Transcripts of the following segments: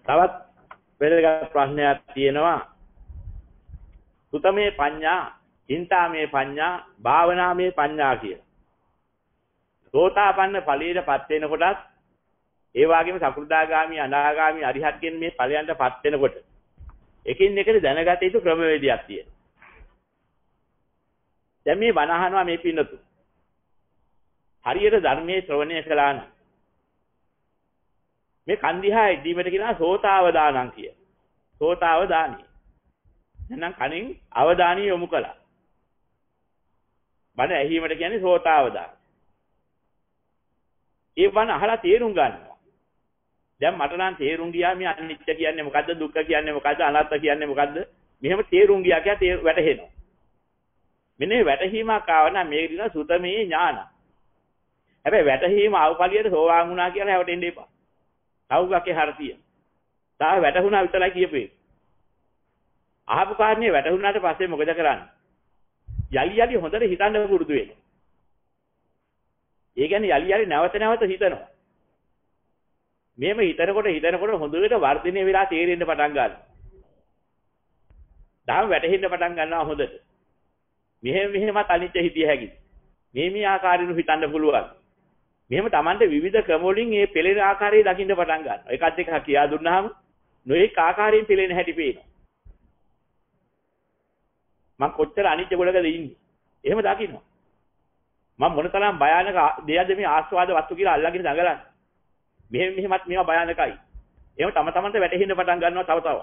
තවත් වැදගත් ප්‍රශ්නයක් තියෙනවා. සුතමේ පඤ්ඤා, චින්තාමේ පඤ්ඤා, භාවනාමේ පඤ්ඤා කියලා. සෝතාපන්න ඵලයටපත් වෙනකොටත් ඒ වගේම සකෘදාගාමි, අනාගාමි, අරිහත් කියන මේ ඵලයන්ටපත් වෙනකොට එකින් එකට දැනගත යුතු ක්‍රමවේදයක් තියෙනවා. දැන් මේ බණ අහනවා මේ පින්නතු. හරියට ධර්මයේ ශ්‍රවණය කළා නම් මේ කන් දිහා ඉදීමට කියනවා සෝතාවදානං කිය. සෝතාවදානිය. එහෙනම් කනින් අවධානය යොමු කළා. බණ ඇහිීමට කියන්නේ සෝතාවදාන. ඒ බණ අහලා තේරුම් ගන්නවා. දැන් මට නම් තේරුම් ගියා මේ අනිත්‍ය කියන්නේ මොකද්ද, දුක්ඛ කියන්නේ මොකද්ද, අනාත්ම කියන්නේ මොකද්ද? මෙහෙම තේරුම් ගියා කියලා වැටහෙනවා. මෙන්න මේ වැටහීමක් ආව නම් මේක දින සුතමේ ඥාන. හැබැයි වැටහීම ආවපලියට සෝවාන් වුණා කියලා හැවටෙන්න එපා. කවුගක්ේ හරතිය. තාම වැටහුණා විතරයි කියපේ. අහපු කාරණේ වැටහුණාට පස්සේ මොකද කරන්නේ? යලි යලි හොඳට හිතන්න පුරුදු වෙන්න. ඒ කියන්නේ යලි යලි නැවත නැවත හිතනවා. මේම හිතනකොට හොඳට වර්ධනය වෙලා තේරෙන්න පටන් ගන්නවා. තාම වැටහෙන්න පටන් ගන්නවා හොඳට. මෙහෙමත් අනිත්‍ය හිතිය හැකියි. මේ ආකාරයෙන් හිතන්න පුළුවන්. මෙහෙම Tamante විවිධ ක්‍රම වලින් මේ පෙළෙන ආකාරය දකින්න පටන් ගන්නවා. එකත් එක කියා දුන්නාම නොඑක ආකාරයෙන් පෙළෙන හැටි පේනවා. මම කොච්චර අනිත්‍ය ගොඩකද ඉන්නේ. එහෙම දකින්නවා. මම මොනතරම් භයානක දෙයක්ද මේ ආස්වාද වස්තු කියලා අල්ලගෙන දඟලන්නේ. මෙහෙමත් මේවා භයානකයි. එහෙම තමන්ට වැටහෙන්න පටන් ගන්නවා තව තව.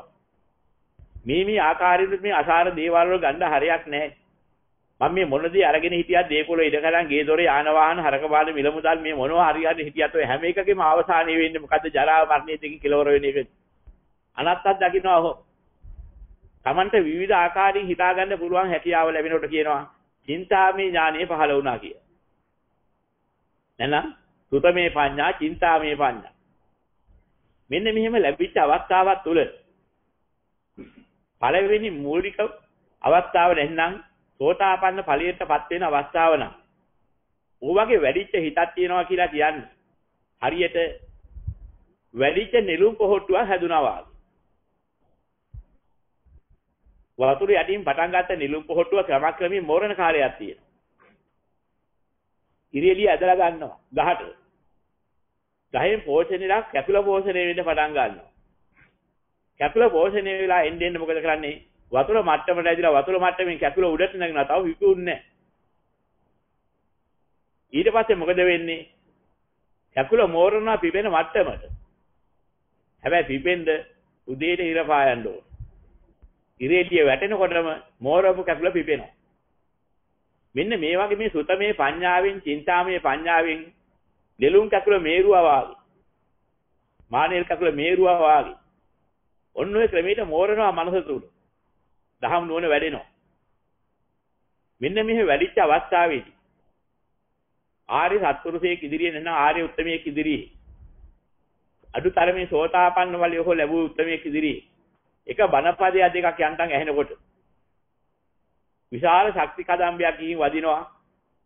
මේ ආකාරයෙන් මේ අසාර දේවල් වල ගන්න හරයක් නැහැ. මම මේ මොන දේ අරගෙන හිටියත් දේපොළ ඉඩකඩම් ගේ දොරේ යාන වාහන හරක බාල මිල මුදල් මේ මොනවා හරියට හිටියත් ඔය හැම එකකෙම අවසානයේ වෙන්නේ මොකද්ද? ජරා මරණය දෙකකින් කෙලවර වෙන එක. අනත්තක් දකින්නවා ඔහො. Tamante විවිධ ආකාරයෙන් හිතා ගන්න පුළුවන් හැකියාව ලැබෙනකොට කියනවා චින්තාමේ ඥානෙ පහළ වුණා කියලා. එහෙනම් සුතමේ පඤ්ඤා, චින්තාමේ පඤ්ඤා. මෙන්න මෙහෙම ලැබිච්ච අවස්ථාවක් තුල පළවෙනි මූලික අවස්ථාව නැත්නම් සෝතාපන්න ඵලයටපත් වෙන අවස්ථාව නම් ඕවගේ වැඩිච්ච හිතක් තියනවා කියලා කියන්නේ හරියට වැඩිච්ච නෙළුම් පොහොට්ටුවක් හැදුනා වගේ. වතුර යටින් පටන් ගත්ත නෙළුම් පොහොට්ටුව ක්‍රමක්‍රමයෙන් මෝරණ කාර්යයක් තියෙනවා. ඉරියලිය ඇදලා ගන්නවා ගහට. ගහෙන් පෝෂණයලා කැපිල පෝෂණය වෙන්න පටන් ගන්නවා. කැපිල පෝෂණය වෙලා එන්න මොකද කරන්නේ? වතුර මට්ටමට ඇදිලා වතුර මට්ටමින් කැපිල උඩට නැගිනවා. තව විකුන්නේ නැහැ. ඊට පස්සේ මොකද වෙන්නේ? කැපිල මෝරනවා පිපෙන මට්ටමට. හැබැයි පිපෙන්න උදේට ඉර පායන්න ඕන. ඉරේලිය වැටෙනකොටම මෝරපු කැපිල පිපෙනවා. මෙන්න මේ වගේ මේ සුතමේ පඤ්ඤාවෙන්, චින්තාමේ පඤ්ඤාවෙන් නෙළුම් කැපිල මේරුවා වාගේ. මානෙල් කැපිල මේරුවා වාගේ. ඔන්න ඔය ක්‍රමයට මෝරනවා මනස තුල. දහම් නුවණ වැඩෙනවා. මෙන්න මෙහි වැඩිච්ච අවස්ථාවේදී ආර්ය සත්පුරුෂයෙක් ඉදිරියේ නැත්නම් ආර්ය උත්තමයෙක් ඉදිරියේ අදුතරමේ සෝතාපන්න වලිය හෝ ලැබූ උත්තමයෙක් ඉදිරියේ එක බණපදයක් දෙකක් යන්තම් ඇහෙනකොට විශාල ශක්ති කදම්බයක් ගිහින් වදිනවා.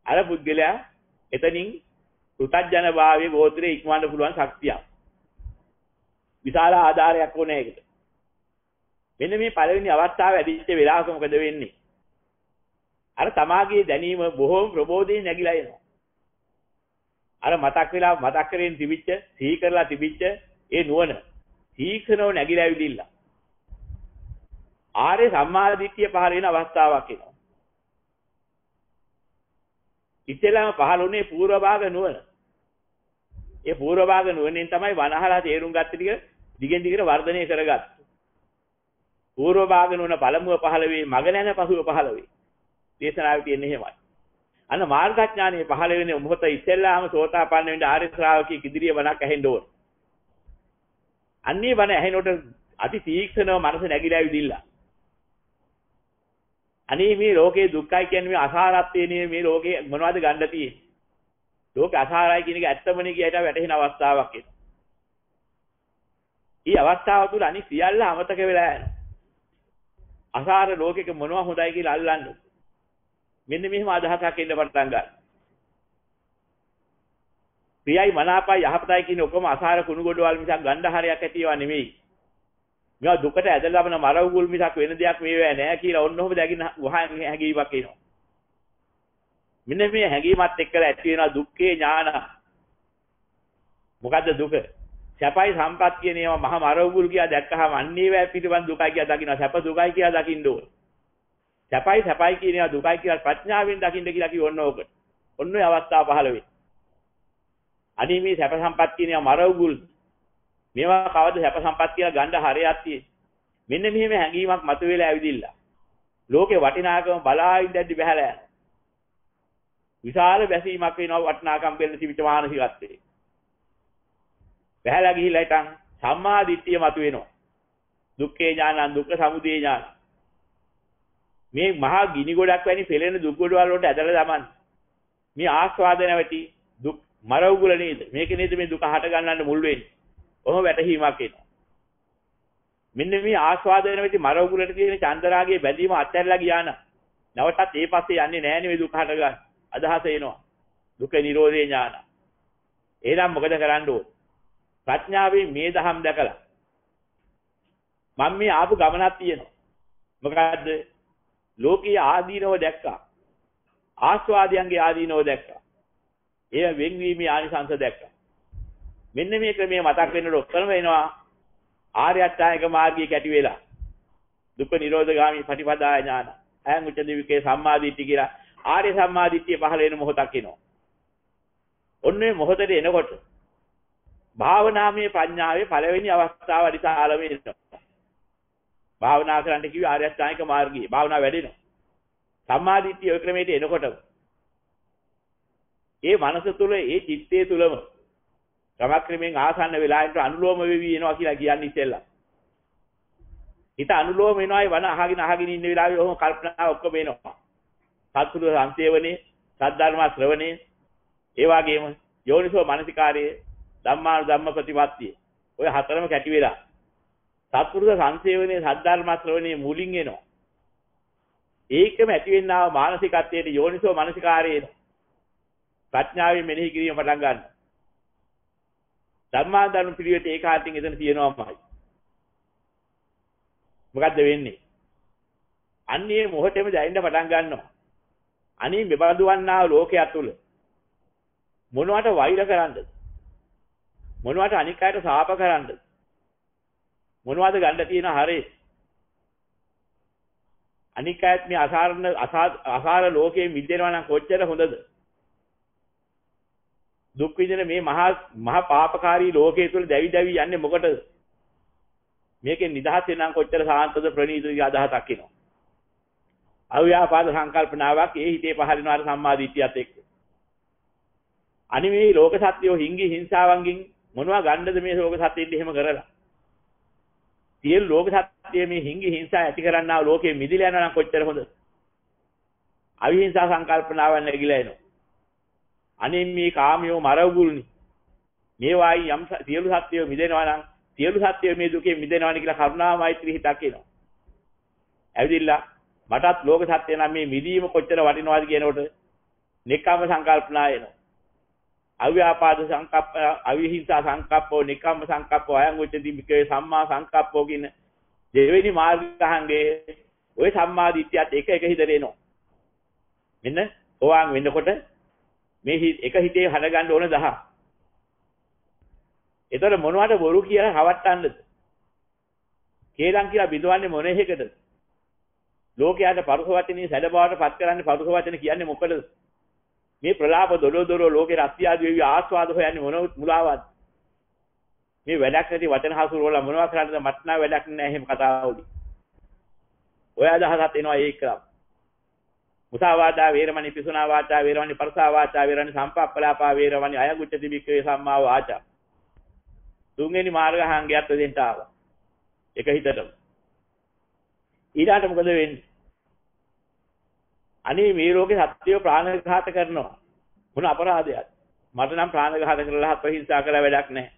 අර පුද්ගලයා එතනින් සුතජන භාවයේ ගෝත්‍රයේ ඉක්මවන්න පුළුවන් ශක්තියක්. විශාල ආධාරයක් ඕනේ ඒකට. මෙන්න මේ පළවෙනි අවස්ථාවේ ඇදිච්ච වෙලාවක මොකද වෙන්නේ? අර තමාගේ දැනීම බොහෝම ප්‍රබෝධයෙන් නැగిලා එනවා. අර මතක් කරගෙන තිබිච්ච, සිහි කරලා තිබිච්ච ඒ නුවණ තීක්ෂණව නැగిලා ඇවිදින්න. ආර්ය සම්මාදිට්ඨිය පහළ වෙන අවස්ථාවක් එනවා. ඉතලම පහළුනේ පූර්ව භාග නුවණ. ඒ පූර්ව භාග නුවණෙන් තමයි වනහලා තේරුම් ගත්ත ටික දිගෙන් දිගට වර්ධනය කරගත්තේ. පූර්ව භාග නුවණ පළමුව පහළ වේ, මග නැන පසුව පහළ වේ. දේශනාවේ තියෙන්නේ එහෙමයි. අන්න මාර්ගඥානයේ පහළ වෙන්නේ මොහොත ඉස්සෙල්ලාම සෝතාපන්න වෙන්න ආර්ය ශ්‍රාවකයෙක් ඉදිරියේ වණක් ඇහෙන්න ඕන. අන්නේ වණ ඇහෙනකොට අති තීක්ෂණව මනස නැగిලා ඇවිදින්න. අනේ මේ ලෝකේ දුක්ඛයි කියන්නේ මේ අසාරත්වයේ මේ ලෝකේ මොනවද ගන්න තියෙන්නේ? ලෝකේ අසාරයි කියන එක ඇත්තමනේ කියයට වැටහෙන අවස්ථාවක් එනවා. ඊ අවස්ථාව තුල අනිත් සියල්ල අමතක වෙලා යනවා. අසාර ලෝකෙක මොනවා හොඳයි කියලා අල්ලන්නේ. මෙන්න මෙහෙම අදහසක් එන්න පටන් ගන්නවා. ප්‍රියයි මනාපයි යහපතයි කියන ඔක්කොම අසාර කුණු ගොඩවල් මිසක් ගණ්ඩ හරයක් ඇතිව නෙමෙයි. මේවා දුකට ඇදලා අපන මරවුල් මිසක් වෙන දෙයක් මේවා නැහැ කියලා ඔන්න ඔහොම දැකින වහන් හැඟීමක් එනවා. මෙන්න මේ හැඟීමත් එක්කලා ඇති වෙන දුක්ඛේ ඥාන. මොකද්ද දුක? සැපයි සම්පත් කියන ඒවා මහා මරවුල් කියලා දැක්කහම අන්නේ වේ පිටිවන් දුකයි කියලා දකින්න සැප දුකයි කියලා දකින්න ඕන. සැපයි කියන ඒවා දුකයි කියලා ප්‍රඥාවෙන් දකින්න කියලා කිව්වොන්න ඕකට. ඔන්න ඔය අවස්ථාව පහළ වෙයි. අනේ මේ සැප සම්පත් කියන ඒවා මරවුල් මේවා කවද සැප සම්පත් කියලා ගන්න හරයක් තියෙන්නේ. මෙන්න මෙහෙම හැඟීමක් මතුවෙලා ඇවිදිලා. ලෝකේ වටිනාකම බලා ඉඳද්දි බහැලා යනවා. විශාල බැසීමක් වෙනවා වටිනාකම් වෙන්න තිබිච්ච මානසිකත්වයේ. බහැලා ගිහිල්ලා ඉතින් සම්මා දිට්ඨිය මතුවෙනවා. දුක්ඛේ ඥානං දුක්ඛ සමුදය ඥාන. මේ මහා ගිනි ගොඩක් වැනි පෙළෙන දුක් ගොඩවල් වලට ඇදලා දමන්න. මේ ආස්වාද නැවති දුක් මරවුගුල නේද? මේක නේද මේ දුක හට ගන්නන්න මුල් වෙන්නේ. කොහොම වැටහීමක් එනවා. මෙන්න මේ ආස්වාද නැවති මරවුගුලට තියෙන චන්දරාගයේ බැඳීම අත්හැරලා ගියා නම් නැවතත් ඒ පස්සේ යන්නේ නැහැ නේ මේ දුක හට ගන්න. අදහස එනවා. දුක නිරෝධේ ඥාන. එහෙනම් මොකද කරන්න ඕන? ප්‍රඥාවෙන් මේ දහම් දැකලා මම මේ ආපු ගමනක් තියෙනවා. මොකද්ද? ලෝකීය ආදීනව දැක්කා. ආස්වාදයන්ගේ ආදීනව දැක්කා. ඒ වෙන්වීමේ ආනිසංස දැක්කා. මෙන්න මේ ක්‍රමයේ මතක් වෙනකොට ඔක්කොම වෙනවා ආර්ය අෂ්ටාංගික මාර්ගයේ කැටි වෙලා. දුක්ඛ නිරෝධගාමී පටිපදා ඥාන. අයං උච්චදිවිකේ සම්මාදිට්ඨිය කියලා ආර්ය සම්මාදිට්ඨිය පහළ වෙන මොහොතක් එනවා. ඔන්නේ මොහොතේ එනකොට භාවනාමය ප්‍රඥාවේ පළවෙනි අවස්ථාව අදිසාල වෙනවා. භාවනා කරන්න කිව්වේ ආර්ය අෂ්ටාංගික මාර්ගයේ. භාවනාව වැඩෙනවා. සම්මාදිට්ඨිය ඔය ක්‍රමයට එනකොට ඒ මනස තුල ඒ චිත්තයේ තුලම ක්‍රමක්‍රමයෙන් ආසන්න වෙලාවට අනුලෝම වෙවි එනවා කියලා කියන්නේ ඉතින්ලා. හිත අනුලෝම වෙනවායි වන අහගෙන ඉන්න වෙලාවේ ඔහොම කල්පනා ඔක්කොම එනවා. සත්පුරුෂ සංසේවනේ, සද්ධර්ම ශ්‍රවණේ, ඒ වගේම යෝනිසෝ මනසිකාරයේ ධම්මානුධම්ම ප්‍රතිපත්තිය. ඔය හතරම කැටි වෙලා. සත්පුරුෂ සංසේවනේ, සද්ධර්ම ශ්‍රවණේ මුලින් එනවා. ඒකම ඇති වෙන්නා මානසිකත්වයේ යෝනිසෝ මනසිකාරයේ ප්‍රඥාවෙන් මෙනෙහි කිරීම පටන් ගන්නවා. ධර්මාදාන පිළිවෙත ඒකාන්තයෙන් එතන තියෙනවාමයි. මොකද්ද වෙන්නේ? අන්නේ මොහොතේම දැනෙන්න පටන් ගන්නවා. අනේ මෙබඳු වන්නා ලෝකයක් තුල මොනවට වෛර කරන්නද? මොනවට අනික් අයට සාප කරන්නද? මොනවද ගන්න තියෙන හරේ? අනික් අයත් මේ අසාර ලෝකයේ මිදෙනවා නම් කොච්චර හොඳද? දුක් විඳින මේ මහා පාපකාරී ලෝකයේ තුල දැවි යන්නේ මොකටද? මේකෙන් නිදහස් වෙනම් කොච්චර සාන්තද ප්‍රණීතද අදහසක් එනවා. අව්‍යාපාද සංකල්පනාවක් ඒ හිතේ පහළ වෙනවා අර සම්මාදිට්ඨියත් එක්ක. අනිමේ ලෝක සත්‍යෝ හිංගි හිංසාවන්ගෙන් මොනවා ගන්නද මේ ලෝක සත්‍යෙත් එහෙම කරලා? සියලු ලෝක සත්‍ය මේ හිංගි හිංසා ඇති කරන්නා ලෝකයේ මිදිලා යනවා නම් කොච්චර හොඳද? අවිහිංසා සංකල්පනාවන් නැගිලා එනවා. අනේ මේ කාමියෝ මරවුල්නි. මේවායි යම් සියලු සත්‍යෝ මිදෙනවා නම් සියලු සත්‍යෝ මේ දුකේ මිදෙනවානි කියලා කරුණා මෛත්‍රී හිතක් එනවා. ඇවිදිලා මටත් ලෝක සත්‍ය නම් මේ මිදීම කොච්චර වටිනවද කියනකොට නික්කම්ම සංකල්පනා එනවා. අව්‍යාපාද සංකප්ප, අවිහිංසා සංකප්පෝ, නික්කම්ම සංකප්පෝ, අයං උච්චදිවිකේ සම්මා සංකප්පෝ කියන දෙවෙනි මාර්ගාංගයේ ওই සම්මා දිට්ඨියත් එක හිතට එනවා. මෙන්න ඕවාන් වෙනකොට මේ එක හිතේ හදගන්න ඕන 10. ඒතර මොනවට බොරු කියලා හවට්ටන්නද? කේලම් කියලා බිඳවන්නේ මොන එකකටද? ලෝකයට පරුස වචනේ සැඩ බවට පත් කරන්නේ පරුස වචනේ කියන්නේ මොකටද? මේ ප්‍රලාප දොඩෝ ලෝකේ රත්යාදී වේවි ආස්වාද හොයන්නේ මොන මුලාවද? මේ වැඩක් නැති වචන හසුරු වල මොනවා කරන්නද? මත්නා වැඩක් නැහැ එහෙම කතාවෝදී. ඔය අදහසත් එනවා ඒකම. මුසාවාදා වේරමණී, පිසුනා වාචා වේරමණී, පරසා වාචා වේරමණී, සම්පප්පලාපා වේරමණී, අයගුච්ඡති වික්‍රේ සම්මා වාචා. තුන්වෙනි මාර්ගාංගයත් දෙන්නට ආවා. එක හිතටම. ඊළාට මොකද වෙන්නේ? අනේ මේ ලෝකේ සත්‍යය ප්‍රාණඝාත කරනවා. මොන අපරාධයක්ද? මට නම් ප්‍රාණඝාත කරලා හත්පහිංසා කළා වැඩක් නැහැ.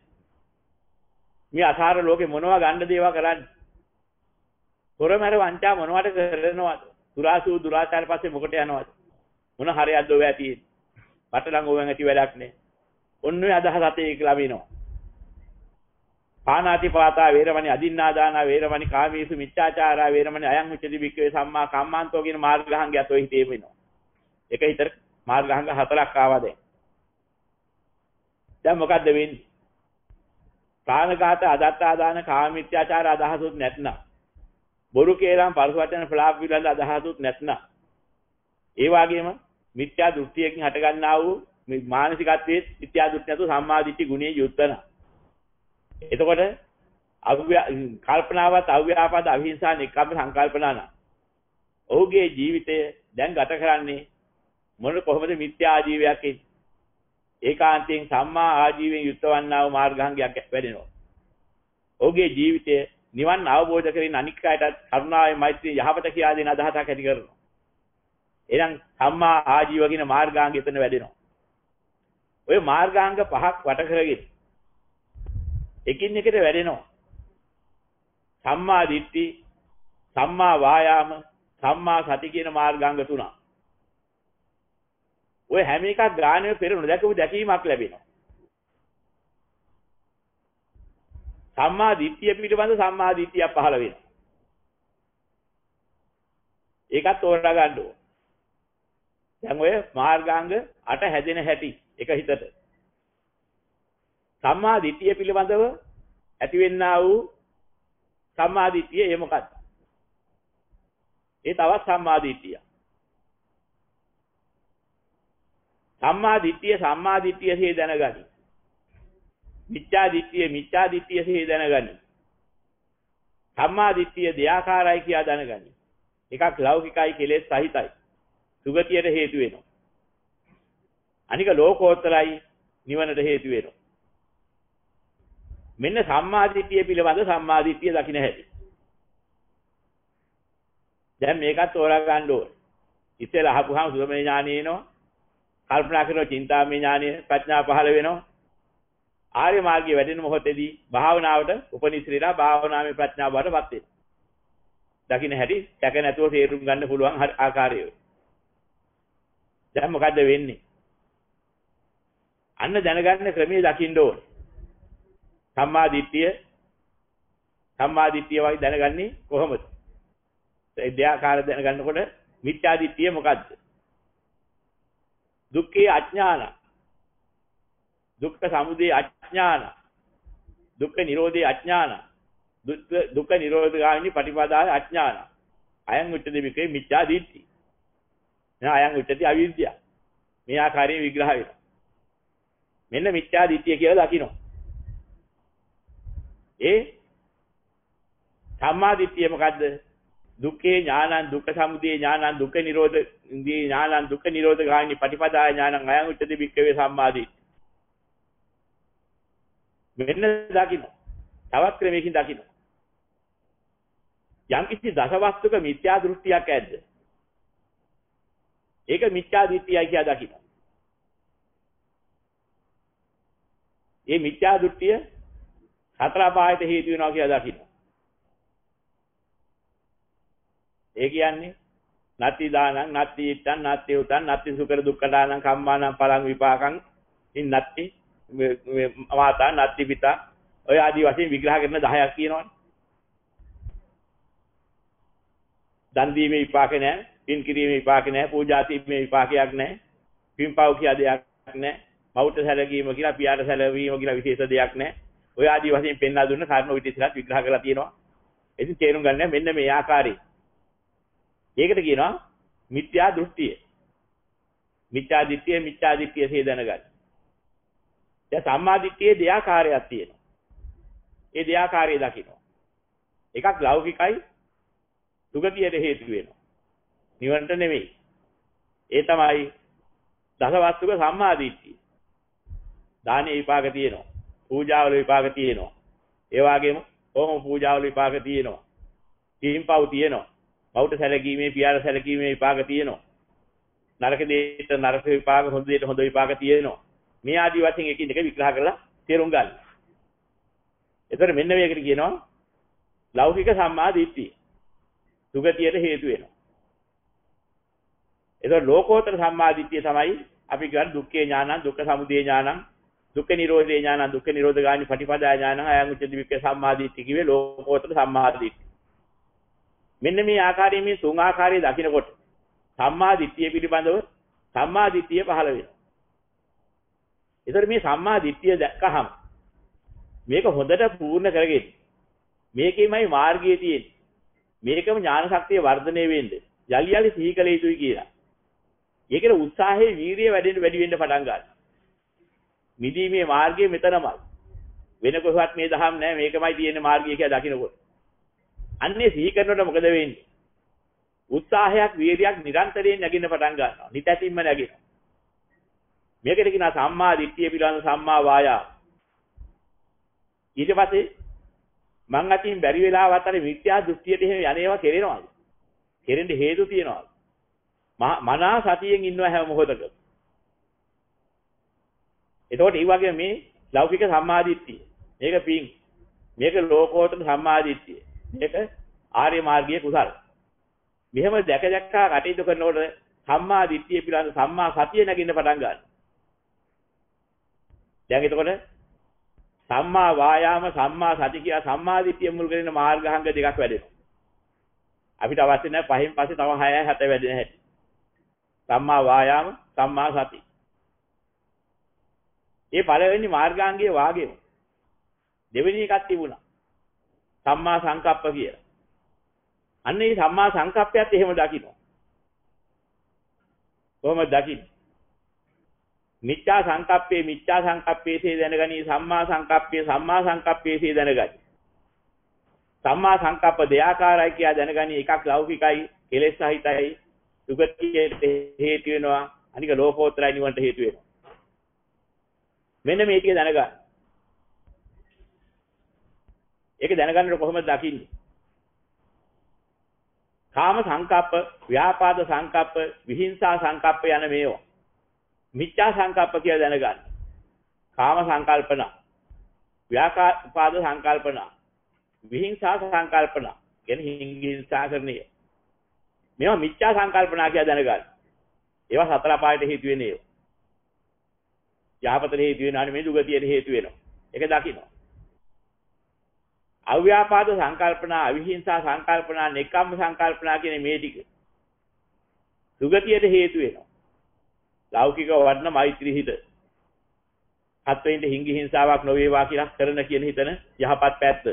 මේ අසාර ලෝකේ මොනවා ගන්න දේවා කරන්නේ? තොරමර වංචා මොනවට කරනවද? දුරාසු දුරාචාර පස්සේ මොකට යනවද? මොන හරියක්ද ඔය ඇති? මට නම් ඕවෙන් ඇති වැඩක් නැහැ. ඔන්න ඔය අදහස අතේ කියලා වෙනවා. පානාති පාතා වේරමණී අදින්නාදානා වේරමණී කාමීසු මිච්ඡාචාරා වේරමණී අයං උච්චති වික්ඛවේ සම්මා කම්මාන්තෝ කියන මාර්ගාංගයත් ඔය හිතේ වෙනවා. එක හිතර මාර්ගාංග 4ක් ආවා දැන්. දැන් මොකද්ද වෙන්නේ? ප්‍රාණඝාත අදත්තාදාන කාමීත්‍යාචාර අදහසුත් නැත්නම් බොරු කේලම් පරස වචන ප්‍රලාප විලඳ අදහසුත් නැත්නම් ඒ වගේම මිත්‍යා දෘෂ්ටියකින් හටගන්නා වූ මේ මානසිකත්වයේ මිත්‍යා දෘෂ්ටි නැතු සම්මාදිට්ඨි ගුණයේ යුක්තන. එතකොට කල්පනාවත් අව්‍යාපාද අවිහිංසා නිකම්ම සංකල්පනාන. ඔහුගේ ජීවිතය දැන් ගත කරන්නේ මොන කොහොමද මිත්‍යා ආජීවයක් ඒකාන්තයෙන් සම්මා ආජීවයෙන් යුක්තවන්නා වූ මාර්ගාංගයක් වැඩෙනවා. ඔහුගේ ජීවිතය නිවන් අවබෝධ කරගෙන අනික් අයටත් කරුණාවේ මෛත්‍රී යහපත කියා දෙන අදහසක් ඇති කරනවා. එහෙනම් සම්මා ආජීව කියන මාර්ගාංගය එතන වැඩෙනවා. ඔය මාර්ගාංග 5ක් වට කරගෙන එකින් එකට වැඩෙනවා. සම්මා දිට්ඨි, සම්මා වායාම, සම්මා සති කියන මාර්ගාංග 3. ඔය හැම එකක් ගානේ පෙරණු දැකපු දැකීමක් ලැබෙනවා. සම්මා දිට්ඨිය පිළිබඳ සම්මා දිට්ඨිය පහළ වෙනවා. ඒකත් තෝරා ගන්න ඕන. දැන් ඔය මාර්ගාංග 8 හැදෙන හැටි එක හිතට. සම්මා දිට්ඨිය පිළිබඳව ඇතිවෙන්නා වූ සම්මා දිට්ඨිය ඒ මොකක්ද? ඒ තවත් සම්මා දිට්ඨිය. සම්මා දිට්ඨිය සිහි දැනගනි. මිච්ඡා දිට්ඨිය සිහි දැනගනි. සම්මා දිට්ඨිය දෙආකාරයි කියා දැනගනි. එකක් ලෞකිකයි කෙලෙස් සහිතයි. සුගතියට හේතු වෙනවා. අනික ලෝකෝත්තරයි නිවනට හේතු වෙනවා. මෙන්න සම්මා දිට්ඨිය පිළිබඳ සම්මා දිට්ඨිය දකින්න හැටි. දැන් මේකත් තෝරා ගන්න ඕනේ. ඉතින් අහපුවාම සුදමේ ඥානෙ එනවා. කල්පනා කරන චින්තාමය ඥානය ප්‍රඥා පහළ වෙනවා. ආර්ය මාර්ගයේ වැඩෙන මොහොතේදී භාවනාවට උපනිශ්‍රීලා භාවනාවේ ප්‍රඥා බවටපත් වෙනවා. දකින්න හැටි සැක නැතුව තේරුම් ගන්න පුළුවන් ආකාරය. දැන් මොකද්ද වෙන්නේ? අන්න දැනගන්න ක්‍රමයේ දකින්න ඕනේ. සම්මා දිට්ඨිය වගේ දැනගන්නේ කොහොමද? ඒ දෙආකාර දැනගන්නකොට මිත්‍යා දිට්ඨිය මොකද්ද? දුක්ඛේ අඥාන, දුක්ඛ සමුදය අඥාන, දුක්ඛ නිරෝධේ අඥාන, දුක්ඛ නිරෝධ ගාමිනී පටිපදාය අඥාන. අයං උච්චති වික්‍රේ මිත්‍යා දිට්ඨි. අයං උච්චති අවිද්‍යාව. මේ ආකාරයෙන් විග්‍රහ වෙනවා. මෙන්න මිත්‍යා දිට්ඨිය කියලා දකින්න. ඒ සම්මා දිට්ඨිය මොකද්ද? දුක්ඛේ ඥානං, දුක්ඛ සමුදය ඥානං, දුක්ඛ නිරෝධ ඥානං, දුක්ඛ නිරෝධ ගාමිනී පටිපදාය ඥානං අයං උච්චති වික්‍රේ සම්මා දිට්ඨි. මෙන්න දකින්න. තවත් ක්‍රමයකින් දකින්න. යම්කිසි දසවස්තුක මිත්‍යා දෘෂ්ටියක් ඇද්ද? ඒක මිත්‍යා දිට්ඨියයි කියලා දකින්න. මේ මිත්‍යා දෘෂ්ටිය හතර පායට හේතු වෙනවා කියලා දකින්න. ඒ කියන්නේ නත්ති දානං, නත්ති ඉත්තං, නත්ති උතං, නත්ති සුකර දුක්ඛදානං, කම්මානං පලං විපාකං, ඉන් නත්ති මාතා, නත්ති පිතා ඔය ආදී වශයෙන් විග්‍රහ කරන 10ක් තියෙනවානේ. දන් දීමේ විපාක නැහැ, පින් කිරීමේ විපාක නැහැ, පූජා කිරීමේ විපාකයක් නැහැ, පින්පව් කියලා දෙයක් නැහැ, මවුට සැලකීම කියලා, පියාට සැලවීම කියලා විශේෂ දෙයක් නැහැ. ඔය ආදී වශයෙන් පෙන්වා දුන්න කර්ම විදිහට විග්‍රහ කරලා තියෙනවා. ඉතින් තේරුම් ගන්න මෙන්න මේ ආකාරයේ. ඒකට කියනවා මිත්‍යා දෘෂ්ටිය. මිත්‍යා දිට්ඨිය සිහි දැනගන්න. දැන් සම්මා දිට්ඨියේ දෙආකාරයක් තියෙනවා. ඒ දෙආකාරය දකින්න. එකක් ලෞකිකයි සුගතියට හේතු වෙනවා. නිවනට නෙමෙයි. ඒ තමයි දසවස්තුක සම්මා දිට්ඨිය. දානේ විපාක තියෙනවා. පූජාවල විපාක තියෙනවා. ඒ වගේම හෝම පූජාවල විපාක තියෙනවා. තීම්පව් තියෙනවා. මවුට සැලකීමේ, පියාට සැලකීමේ විපාක තියෙනවා. නරක දෙයට නරක විපාක, හොඳ දෙයට හොඳ විපාක තියෙනවා. මේ ආදී වශයෙන් එකින් එක විග්‍රහ කරලා තේරුම් ගන්න. එතකොට මෙන්න මේකට කියනවා ලෞකික සම්මා දිට්ඨිය. සුගතියට හේතු වෙනවා. එතකොට ලෝකෝත්තර සම්මා දිට්ඨිය තමයි අපි කියන්නේ දුක්ඛේ ඥානං, දුක්ඛ සමුදය ඥානං, දුක්ඛ නිරෝධේ ඥාන දුක්ඛ නිරෝධගාමී පටිපදා ඥාන අයං උච්චති වික්ඛ සම්මාදිට්ඨි කිවේ ලෝකෝත්තර සම්මාදිට්ඨි. මෙන්න මේ ආකාරයෙන් මේ තුන් ආකාරයේ දකින්නකොට සම්මාදිට්ඨිය පිළිබඳව සම්මාදිට්ඨිය පහළ වෙනවා. ඒතර මේ සම්මාදිට්ඨිය දැක්කහම මේක හොඳට පූර්ණ කරගෙන මේකෙමයි මාර්ගය තියෙන්නේ. මේකම ඥාන ශක්තිය වර්ධනය වෙන්නේ. යලි යලි සිහි කළ යුතුයි කියලා. ඒකේ උත්සාහයේ වීරිය වැඩි වෙන්න පටන් ගන්නවා. මිදීමේ මාර්ගය මෙතනමයි. වෙන කොහොමවත් මේ දහම් නැහැ මේකමයි තියෙන මාර්ගය කියලා දකින්නකොට. අන්නේ සිහි කරනකොට මොකද වෙන්නේ? උත්සාහයක් වීරියක් නිරන්තරයෙන් නැගින්න පටන් ගන්නවා. නිතැතිම්ම නැගිනවා. මේකට කියනවා සම්මා දිට්ඨිය පිළිබඳ සම්මා වායාම. ඊට පස්සේ මං අතින් බැරි වෙලාවත් අර මිත්‍යා දෘෂ්ටියට එහෙම යන්නේවා කෙරෙනවාද? කෙරෙන්න හේතු තියනවාද? මනා සතියෙන් ඉන්නවා හැම මොහොතකම. එතකොට මේ වගේ මේ ලෞකික සම්මාදිට්ඨිය මේක පිං මේක ලෝකෝත්තර සම්මාදිට්ඨිය මේක ආර්ය මාර්ගයේ කුසල මෙහෙම දැක දැක්කා කටයුතු කරනකොට සම්මාදිට්ඨිය පිළිබඳ සම්මා සතිය නැගින්න පටන් ගන්නවා. දැන් එතකොට සම්මා වායාම සම්මා සති කියලා සම්මාදිට්ඨිය මුල් කරගෙන මාර්ගාංග දෙකක් වැඩෙනවා. අපිට අවශ්‍ය නැහැ පහෙන් පස්සේ තව 6 7 වැඩෙන හැටි. සම්මා වායාම සම්මා සති ඒ පළවෙනි මාර්ගාංගයේ වාගේම දෙවෙනි එකක් තිබුණා. සම්මා සංකප්ප කියලා. අන්න ඒ සම්මා සංකප්පයත් එහෙම දකින්න. කොහොමද දකින්නේ? මිච්ඡා සංකප්පේසේ දැනගනි සම්මා සංකප්පේසේ දැනගනි. සම්මා සංකප්ප දෙආකාරයි කියලා දැනගනි එකක් ලෞකිකයි කෙලෙස් සහිතයි දුගතියට හේතු වෙනවා අනික ලෝකෝත්තරයි නිවනට හේතු වෙනවා. මෙන්න මේ ටික දැනගන්න. ඒක දැනගන්නකොට කොහොමද දකින්නේ? කාම සංකප්ප, ව්‍යාපාද සංකප්ප, විහිංසා සංකප්ප යන මේවා. මිච්ඡා සංකප්ප කියලා දැනගන්න. කාම සංකල්පන, ව්‍යාපාද සංකල්පන, විහිංසා සංකල්පන, කියන්නේ හිංසා කරන්නේ. මේවා මිච්ඡා සංකල්පනා කියලා දැනගන්න. ඒවා සතර පායට හේතු වෙන්නේ ඒවා. යහපතට හේතු වෙනානේ මේ දුගතියට හේතු වෙනවා. ඒක දකින්න. අව්‍යාපාද සංකල්පනා, අවිහිංසා සංකල්පනා, නෙකම්ම සංකල්පනා කියන මේ ටික දුගතියට හේතු වෙනවා. ලෞකික වර්ණ මෛත්‍රී හිත. හත්වෙනිට හිංගි හිංසාවක් නොවේවා කියලා කරන කියන හිතන යහපත් පැත්ත.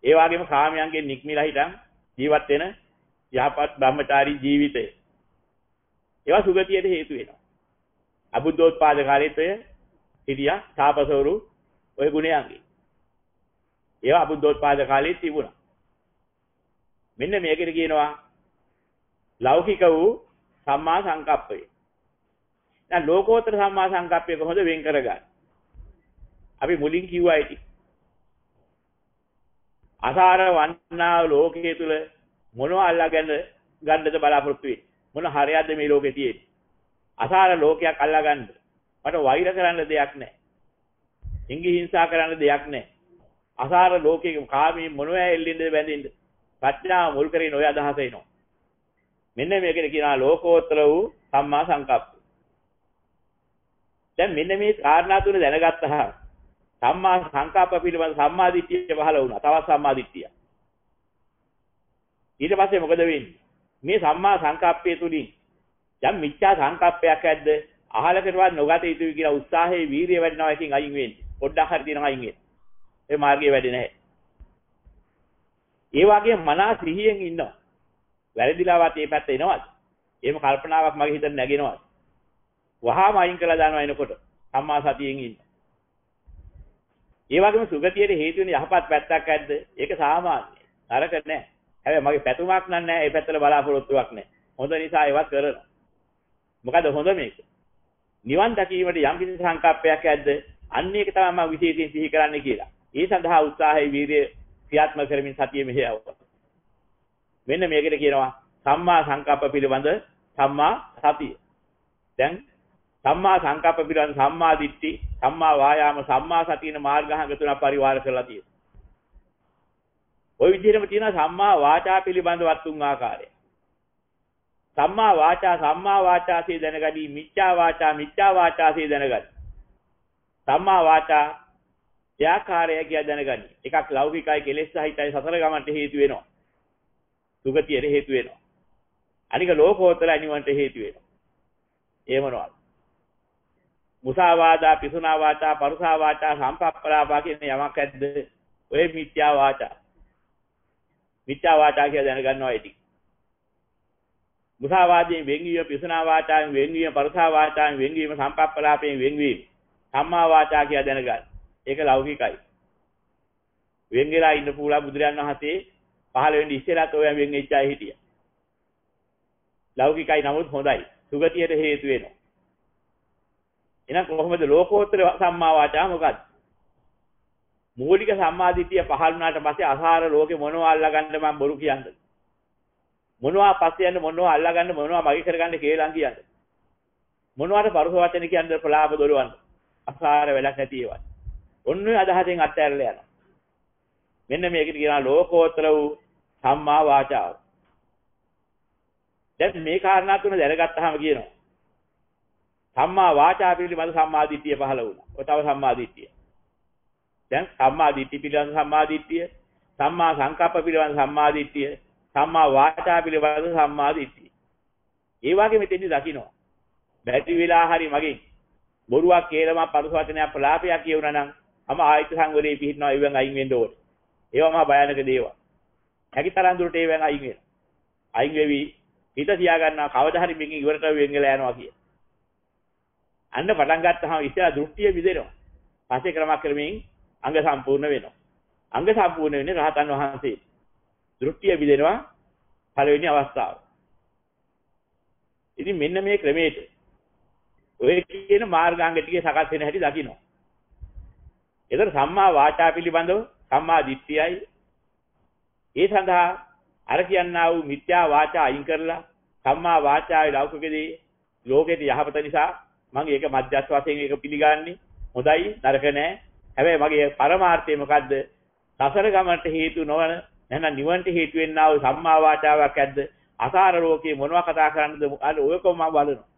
ඒ වගේම කාමයන්ගෙන් නික්මිලා හිටන් ජීවත් වෙන යහපත් බ්‍රහ්මචාරී ජීවිතය. ඒවා සුගතියට හේතු වෙනවා. අබුද්ධෝත්පාද කාලයේත් හිටියා තාපසවරු ඔය ගුණයන්ගේ. ඒවා අබුද්ධෝත්පාද කාලයේ තිබුණා. මෙන්න මේකට කියනවා ලෞකික වූ සම්මා සංකප්පය. දැන් ලෝකෝත්තර සම්මා සංකප්පය කොහොමද වෙන් කරගන්නේ? අපි මුලින් කිව්වා ඉතින්. අසාර වන්නා ලෝකයේ තුල මොනවා අල්ලාගෙන ගන්නද බලාපොරොත්තු වෙන්නේ? මොන හරයක්ද මේ ලෝකේ තියෙන්නේ? අසාර ලෝකයක් අල්ලා ගන්න. මට වෛර කරන්න දෙයක් නැහැ. හිංගි හිංසා කරන්න දෙයක් නැහැ. අසාර ලෝකයේ කාමී මොනවා එල්ලින්ද බැඳින්ද? ප්‍රඥාව මුල් කරගෙන ඔය අදහස එනවා. මෙන්න මේකට කියනවා ලෝකෝත්තර වූ සම්මා සංකප්ප. දැන් මෙන්න මේ කාරණා තුන දැනගත්තාම සම්මා සංකප්ප පිළිබඳ සම්මා දිට්ඨිය පහළ වුණා. තවත් සම්මා දිට්ඨිය. ඊට පස්සේ මොකද වෙන්නේ? මේ සම්මා සංකප්පය තුලින් යම් මිච්ඡා සංකප්පයක් ඇද්ද අහලකටවත් නොගත යුතුයි කියලා උත්සාහයේ වීරිය වැඩිනවා එකකින් අයින් වෙන්නේ. පොඩ්ඩක් හරි දිනවා අයින් වෙන්නේ. ඒ මාර්ගය වැඩි නැහැ. ඒ වගේම මනස සිහියෙන් ඉන්නවා. වැරදිලාවත් මේ පැත්ත එනවද? එහෙම කල්පනාවක් මගේ හිතට නැගෙනවද? වහාම අයින් කළා දානවා එනකොට සම්මා සතියෙන් ඉන්න. ඒ වගේම සුගතියට හේතු වෙන යහපත් පැත්තක් ඇද්ද? ඒක සාමාන්‍යයි. නරක නැහැ. හැබැයි මගේ පැතුමක් නැහැ. ඒ පැත්තට බලාපොරොත්තුවක් නැහැ. හොඳ නිසා ඒවත් කරනවා. මොකද හොඳ මේක? නිවන් දකීමට යම් කිසි සංකල්පයක් ඇද්ද? අන්න ඒක තමයි මම විශේෂයෙන් සිහි කරන්නේ කියලා. ඒ සඳහා උත්සාහය වීරිය ක්‍රියාත්මක කරමින් සතිය මෙහෙයවුවා. මෙන්න මේකට කියනවා සම්මා සංකප්ප පිළිබඳ සම්මා සතිය. දැන් සම්මා සංකප්ප පිළිබඳ සම්මා දිට්ඨි, සම්මා වායාම, සම්මා සතියන මාර්ගාංග තුන පරිවාර කරලා තියෙනවා. ওই විදිහටම තියෙනවා සම්මා වාචා පිළිබඳවත් තුන් ආකාරය. සම්මා වාචාසේ දැනගනි, මිච්ඡා වාචාසේ දැනගනි. සම්මා වාචා ත්‍යාකාරය කියලා දැනගනි. එකක් ලෞකිකයි කෙලෙස් සහිතයි සතර ගමන්ට හේතු වෙනවා. සුගතියට හේතු වෙනවා. අනික ලෝකෝත්තර අනිවන්ට හේතු වෙනවා. ඒ මොනවද? මුසාවාදා, පිසුනා වාචා, පරුසා වාචා, සම්පප්පලාපා කියන යමක් ඇද්ද? ඔය මිත්‍යා වාචා. මිත්‍යා වාචා කියලා දැනගන්නවා ඉතින්. මුසාවාදයෙන් වෙන්වීම, පිසුනා වාචාවෙන් වෙන්වීම, පරුසා වාචාවෙන් වෙන්වීම, සම්පප්පලාපයෙන් වෙන්වීම. සම්මා වාචා කියලා දැනගන්න. ඒක ලෞකිකයි. වෙන් වෙලා ඉන්න පුලා බුදුරයන් වහන්සේ පහළ වෙන්නේ ඉස්සෙල්ලාත් ඔය වෙන් වෙච්ච අය හිටියා. ලෞකිකයි නමුත් හොඳයි. සුගතියට හේතු වෙනවා. එහෙනම් කොහොමද ලෝකෝත්තර සම්මා වාචා මොකක්ද? මූලික සම්මාදිටිය පහළ වුණාට පස්සේ අසාර ලෝකේ මොනවා අල්ලගන්න මම බොරු කියන්නේ. මොනවා පස්සේ යන්න මොනවා අල්ලගන්න මොනවා මගේ කරගන්න කියලා කියන්නේ. මොනවාට පරුස වචන කියන්නේ ප්‍රලාප දොරවන්න. අසාර වෙලක් නැති ඒවා. ඔන්න ඔය අදහසෙන් අත්හැරලා යනවා. මෙන්න මේකට කියනවා ලෝකෝත්තර වූ සම්මා වාචාව. දැන් මේ කාරණා තුන දැනගත්තාම කියනවා සම්මා වාචා පිළිබඳ සම්මා දිට්ඨිය පහළ වුණා. ඔය තව සම්මා දිට්ඨිය. දැන් සම්මා දිට්ඨිය පිළිබඳ සම්මා දිට්ඨිය, සම්මා සංකප්ප පිළිබඳ සම්මා දිට්ඨිය, සම්මා වාචා පිළිබඳ සම්මා දිට්ඨිය. ඒ වගේ මෙතෙන්දි දකින්න. බැටි වෙලා හරි මගෙන් බොරුවක් කියලා මම පරුස වචනයක් ප්‍රලාපයක් කියුණා නම් අම ආයත සංවරේ පිහිටනවා ඉවෙන් අයින් වෙන්න ඕනේ. ඒවා මහා භයානක දේවල්. හැකිතරම් දුරට ඒවෙන් අයින් වෙනවා. අයින් වෙවි හිත තියා ගන්නවා කවදා හරි මේකෙන් ඉවරට වෙන් වෙලා යනවා කිය. අන්න පටන් ගත්තාම ඉස්සෙල්ලා දෘෂ්ටිය විදෙනවා. පස්සේ ක්‍රමක්‍රමයෙන් අංග සම්පූර්ණ වෙනවා. අංග සම්පූර්ණ වෙන්නේ රහතන් වහන්සේ. දෘෂ්ටිය විදෙනවා පළවෙනි අවස්ථාව. ඉතින් මෙන්න මේ ක්‍රමයට ඔය කියන මාර්ගාංග ටිකේ සකස් වෙන හැටි දකින්න. ඒතර සම්මා වාචා පිළිබඳව සම්මා දිට්ඨියයි. ඒ සඳහා අර කියන්නා වූ මිත්‍යා වාචා අයින් කරලා සම්මා වාචාවේ ලෞකිකදී ලෝකෙට යහපත නිසා මම ඒක මධ්‍යස්ථ වශයෙන් ඒක පිළිගන්නේ. හොඳයි නරක නෑ. හැබැයි මගේ පරමාර්ථය මොකද්ද? සසර ගමනට හේතු නොවන නැත්නම් නිවනට හේතු වෙන්නා වූ සම්මා වාචාවක් ඇද්ද? අසාර ලෝකේ මොනවා කතා කරන්නද? අර ඔය කොම මම බලනවා.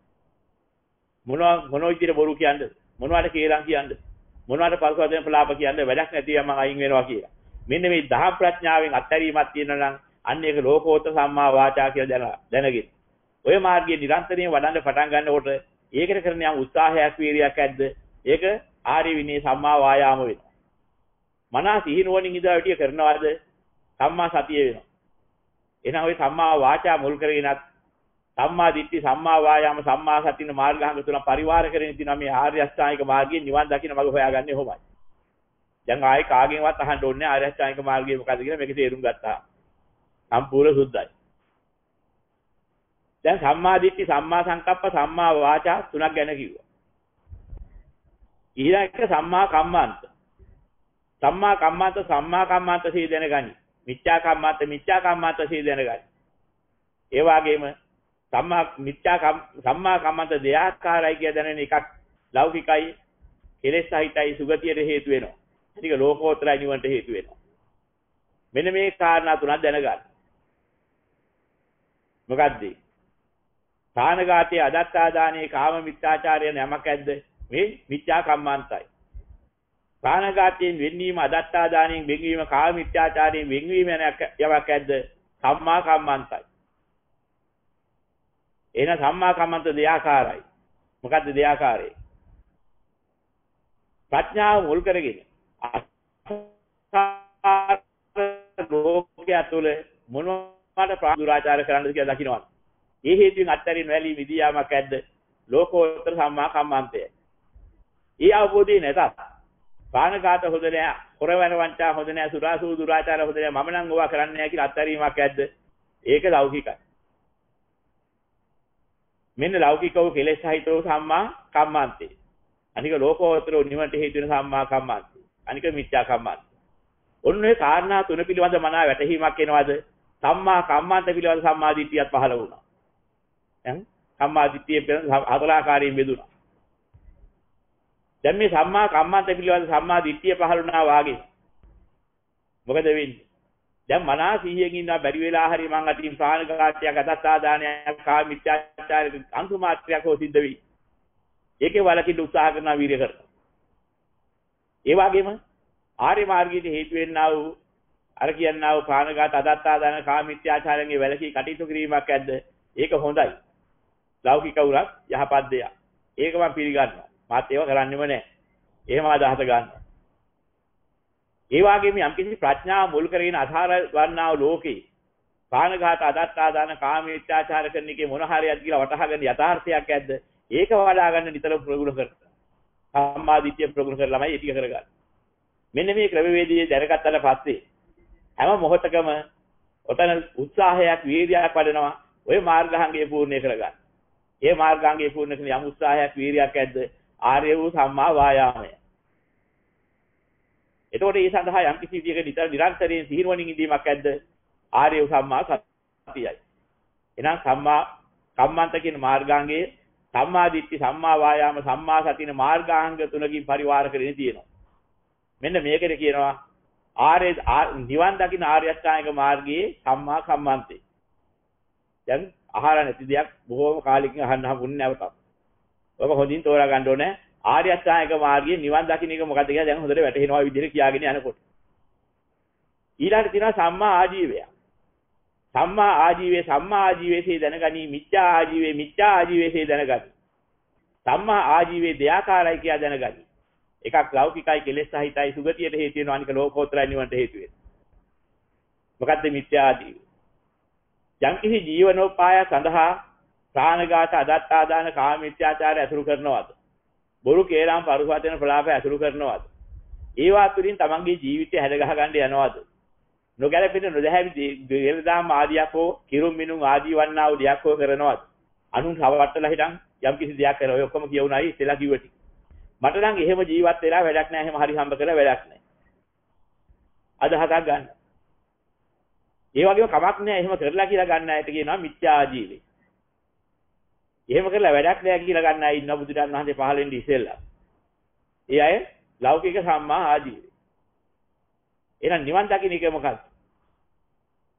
මොන විදිහට බොරු කියන්නේ? මොනවාට කේලම් කියන්නේ? මොනවාට පරිසවදෙන් ප්‍රලාප කියන්නේ? වැඩක් නැතිව මම අයින් වෙනවා කියලා. මෙන්න මේ දහම් ප්‍රඥාවෙන් අත්හැරීමක් තියෙනවා නම් අන්න ඒක ලෝකෝත්තර සම්මා වාචා කියලා දැනගෙන. ඔය මාර්ගයේ නිරන්තරයෙන් වඩන්න පටන් ගන්නකොට ඒකට කරන යම් උත්සාහයක් වීරියක් ඇද්ද? ඒක ආර්ය විනය සම්මා වායාම වෙනවා. මනස සිහිනුවණින් ඉඳලා විදිය කරනවාද? සම්මා සතිය වෙනවා. එහෙනම් ওই සම්මා වාචා මුල් කරගෙනත් සම්මා දිට්ඨි සම්මා වායාම සම්මා සතින මාර්ගාංග තුන පරිවාර කරගෙන තියෙනවා මේ ආර්ය අෂ්ටාංගික මාර්ගයෙන් නිවන් දකින්න මඟ හොයාගන්නේ කොහොමයි? දැන් ආයේ කාගෙන්වත් අහන්න ඕනේ ආර්ය අෂ්ටාංගික මාර්ගය මොකද්ද කියලා මේක තේරුම් ගත්තා. සම්පූර්ණ සුද්ධයි. දැන් සම්මා දිට්ඨි සම්මා සංකප්ප සම්මා වාචා තුනක් ගැන කිව්වා. ඊළඟ එක සම්මා කම්මන්ත. සම්මා කම්මන්ත සිහි දැනගනි. මිච්ඡා කම්මන්ත සිහි දැනගනි. ඒ වගේම සම්මා කම්මන්ත දෙආකාරයි කියලා දැනෙන එකක් ලෞකිකයි කෙලෙස් සහිතයි සුගතියට හේතු වෙනවා. ඒක ලෝකෝත්තරයි නිවනට හේතු වෙනවා. මෙන්න මේ කාරණා තුනක් දැනගන්න. මොකද්ද? ප්‍රාණඝාතයේ අදත්තාදානයේ කාම මිත්‍යාචාරය යමක් ඇද්ද? මේ මිත්‍යා කම්මන්තයි. ප්‍රාණඝාතයෙන් වෙන්වීම අදත්තාදානයෙන් වෙන්වීම කාම මිත්‍යාචාරයෙන් වෙන්වීම යමක් ඇද්ද? සම්මා කම්මන්තයි. එහෙනම් සම්මා කම්මන්ත දෙආකාරයි. මොකද්ද දෙආකාරය? ප්‍රඥාව මුල් කරගෙන ලෝකයේ තුල මොනවාට දුරාචාර කරන්නද කියලා දකින්නවා. ඒ හේතුවෙන් අත්තරින් වැළී විදියාමක් ඇද්ද? ලෝකෝත්තර සම්මා කම්මන්තය. ඒ අවබෝධය නැතත් ප්‍රාණඝාත හොඳ නෑ, හොරවැර වංචා හොඳ නෑ, සුරාසූ දුරාචාර හොඳ නෑ, මම නම් ඕවා කරන්නේ නෑ කියලා අත්තරීමක් ඇද්ද? ඒක ලෞකිකයි. මෙන්න ලෞකිකව කෙලෙස් සහිතව සම්මා කම්මන්තේ. අනික ලෝකෝත්තර නිවනට හේතු වෙන සම්මා කම්මන්තේ. අනික මිත්‍යා කම්මන්තේ. ඔන්න ඔය කාරණා තුන පිළිබඳ මනා වැටහීමක් එනවාද? සම්මා කම්මන්ත පිළිබඳ සම්මා දිට්ඨියත් පහළ වුණා. දැන් සම්මා දිට්ඨිය පිළිබඳ හතරාකාරයෙන් බෙදුණා. දැන් මේ සම්මා කම්මන්ත පිළිබඳ සම්මා දිට්ඨිය පහළ වුණා වාගේ. මොකද වෙන්නේ? දැන් මනස 100න් ඉන්නවා බැරි වෙලා හරි මං අතින් ප්‍රාණඝාතයක් අදත්තාදානයක් කාම මිත්‍යාචාරයක් අන්තු මාත්‍රයක් හෝ සිද්ධ වෙයි. ඒකේ වලකින් උත්සාහ කරනවා වීර්ය කරනවා. ඒ වගේම ආර්ය මාර්ගයට හේතු වෙන්නා වූ අර කියන්නා වූ ප්‍රාණඝාත අදත්තාදාන කාමීත්‍යාචාරයෙන් වැළකී කටයුතු කිරීමක් ඇද්ද? ඒක හොඳයි. ලෞකික උරක් යහපත් දෙයක්. ඒක මම පිළිගන්නවා. මාත් ඒව කරන්නෙම නැහැ. එහෙම අදහස ගන්නවා. ඒ වගේම යම්කිසි ප්‍රඥාව මුල් කරගෙන අසාර වන්නා වූ ලෝකේ ප්‍රාණඝාත අදත්තාදාන කාමීත්‍යාචාර කරන එකේ මොන හරියක්ද කියලා වටහාගෙන යථාර්ථයක් ඇද්ද? ඒක වඩා ගන්න නිතරම ප්‍රගුණ කරනවා. සම්මාදිට්ඨිය ප්‍රගුණ කරලාමයි ඒ ටික කරගන්නේ. මෙන්න මේ ක්‍රමවේදයේ දැනගත්තාට පස්සේ හැම මොහොතකම ඔතන උත්සාහයක් වීර්යයක් වඩනවා ඔය මාර්ගාංගය පූර්ණේ කරගන්න. ඒ මාර්ගාංගය පූර්ණ කරන යම් උත්සාහයක් වීර්යයක් ඇද්ද ආර්ය වූ සම්මා වායාමය. එතකොට ඒ සඳහා යම් කිසි විදියක නිරන්තරයෙන් සිහිනුවණින් ඉඳීමක් ඇද්ද ආර්ය වූ සම්මා සතියයි. එහෙනම් සම්මා කම්මන්ත කියන මාර්ගාංගයේ සම්මා දිට්ඨි සම්මා වායාම සම්මා සතින මාර්ගාංග තුනකින් පරිවාර කරගෙන තියෙනවා. මෙන්න මේකට කියනවා ආර්ය නිවන් දකින්න ආර්ය අෂ්ටාංගික මාර්ගයේ සම්මා කම්මන්තේ. දැන් අහලා නැති දෙයක් බොහෝම කාලෙකින් අහන්න හම්බුනේ නැවතත්. ඔබ හොඳින් තෝරා ගන්න ඕනේ ආර්ය අෂ්ටාංගික මාර්ගයේ නිවන් දකින්න එක මොකද්ද කියලා දැන් හොඳට වැටහෙනවා විදිහට කියාගෙන යනකොට. ඊළඟට තියෙනවා සම්මා ආජීවය. සම්මා ආජීවයේ දැනගනි මිච්ඡා ආජීවයේ දැනගනි. සම්මා ආජීවයේ දෙයාකාරයි කියලා දැනගනි. එකක් ලෞකිකයි කෙලෙස් සහිතයි සුගතියට හේතු වෙනවා අනික ලෝකෝත්තරයි නිවනට හේතු වෙනවා. මොකද්ද මිත්‍යා ආජීවය? යම්කිසි ජීවනෝපාය සඳහා ප්‍රාණඝාත අදත්තාදාන කාමීත්‍යාචාරය අසුරු කරනවාද? බොරු කේලම් පරුසවචන ප්‍රලාපය අසුරු කරනවාද? ඒවා තුලින් තමන්ගේ ජීවිතය හැද ගහ ගන්න යනවාද? නොගැලපෙන නොදැහැවි දෙලදාම් ආදියක් හෝ කිරුම් මිනුම් ආදී වන්නා වූ දෙයක් හෝ කරනවාද? අනුන් රවට්ටලා හිටන් යම්කිසි දෙයක් කරනවා. ඔය ඔක්කොම කියුණායි ඉතලා කිව්වටි. මට නම් එහෙම ජීවත් වෙලා වැඩක් නැහැ. එහෙම හරි හම්බ කරලා වැඩක් නැහැ. අදහසක් ගන්න. ඒ වගේම කමක් නැහැ. එහෙම කරලා කියලා ගන්න අයට කියනවා මිත්‍යා ආජීවය. එහෙම කරලා වැඩක් නැහැ කියලා ගන්න අය ඉන්න බුදුරජාණන් වහන්සේ පහළ වෙන්නේ ඉස්සෙල්ලා. ඒ අය ලෞකික සම්මා ආජීවය. එහෙනම් නිවන් දකින්න එක මොකක්ද?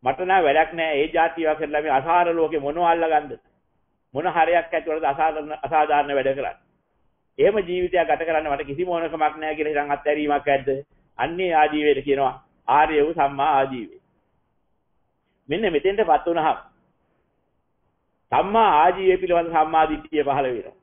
මට නම් වැඩක් නැහැ. ඒ જાතියව කරලා මේ අසාර ලෝකේ මොනව අල්ලගන්නද? මොන හරයක් ඇතුළත අසාධාරණ වැඩ කරන්නේ? එහෙම ජීවිතයක් ගත කරන්න මට කිසිම ඕනකමක් නැහැ කියලා හිතන් අත්හැරීමක් ඇද්ද? අන්නේ ආජීවයට කියනවා ආර්ය වූ සම්මා ආජීවය. මෙන්න මෙතෙන්ටපත් වුණාම සම්මා ආජීවය පිළිබඳ සම්මා දිට්ඨිය පහළ වෙනවා.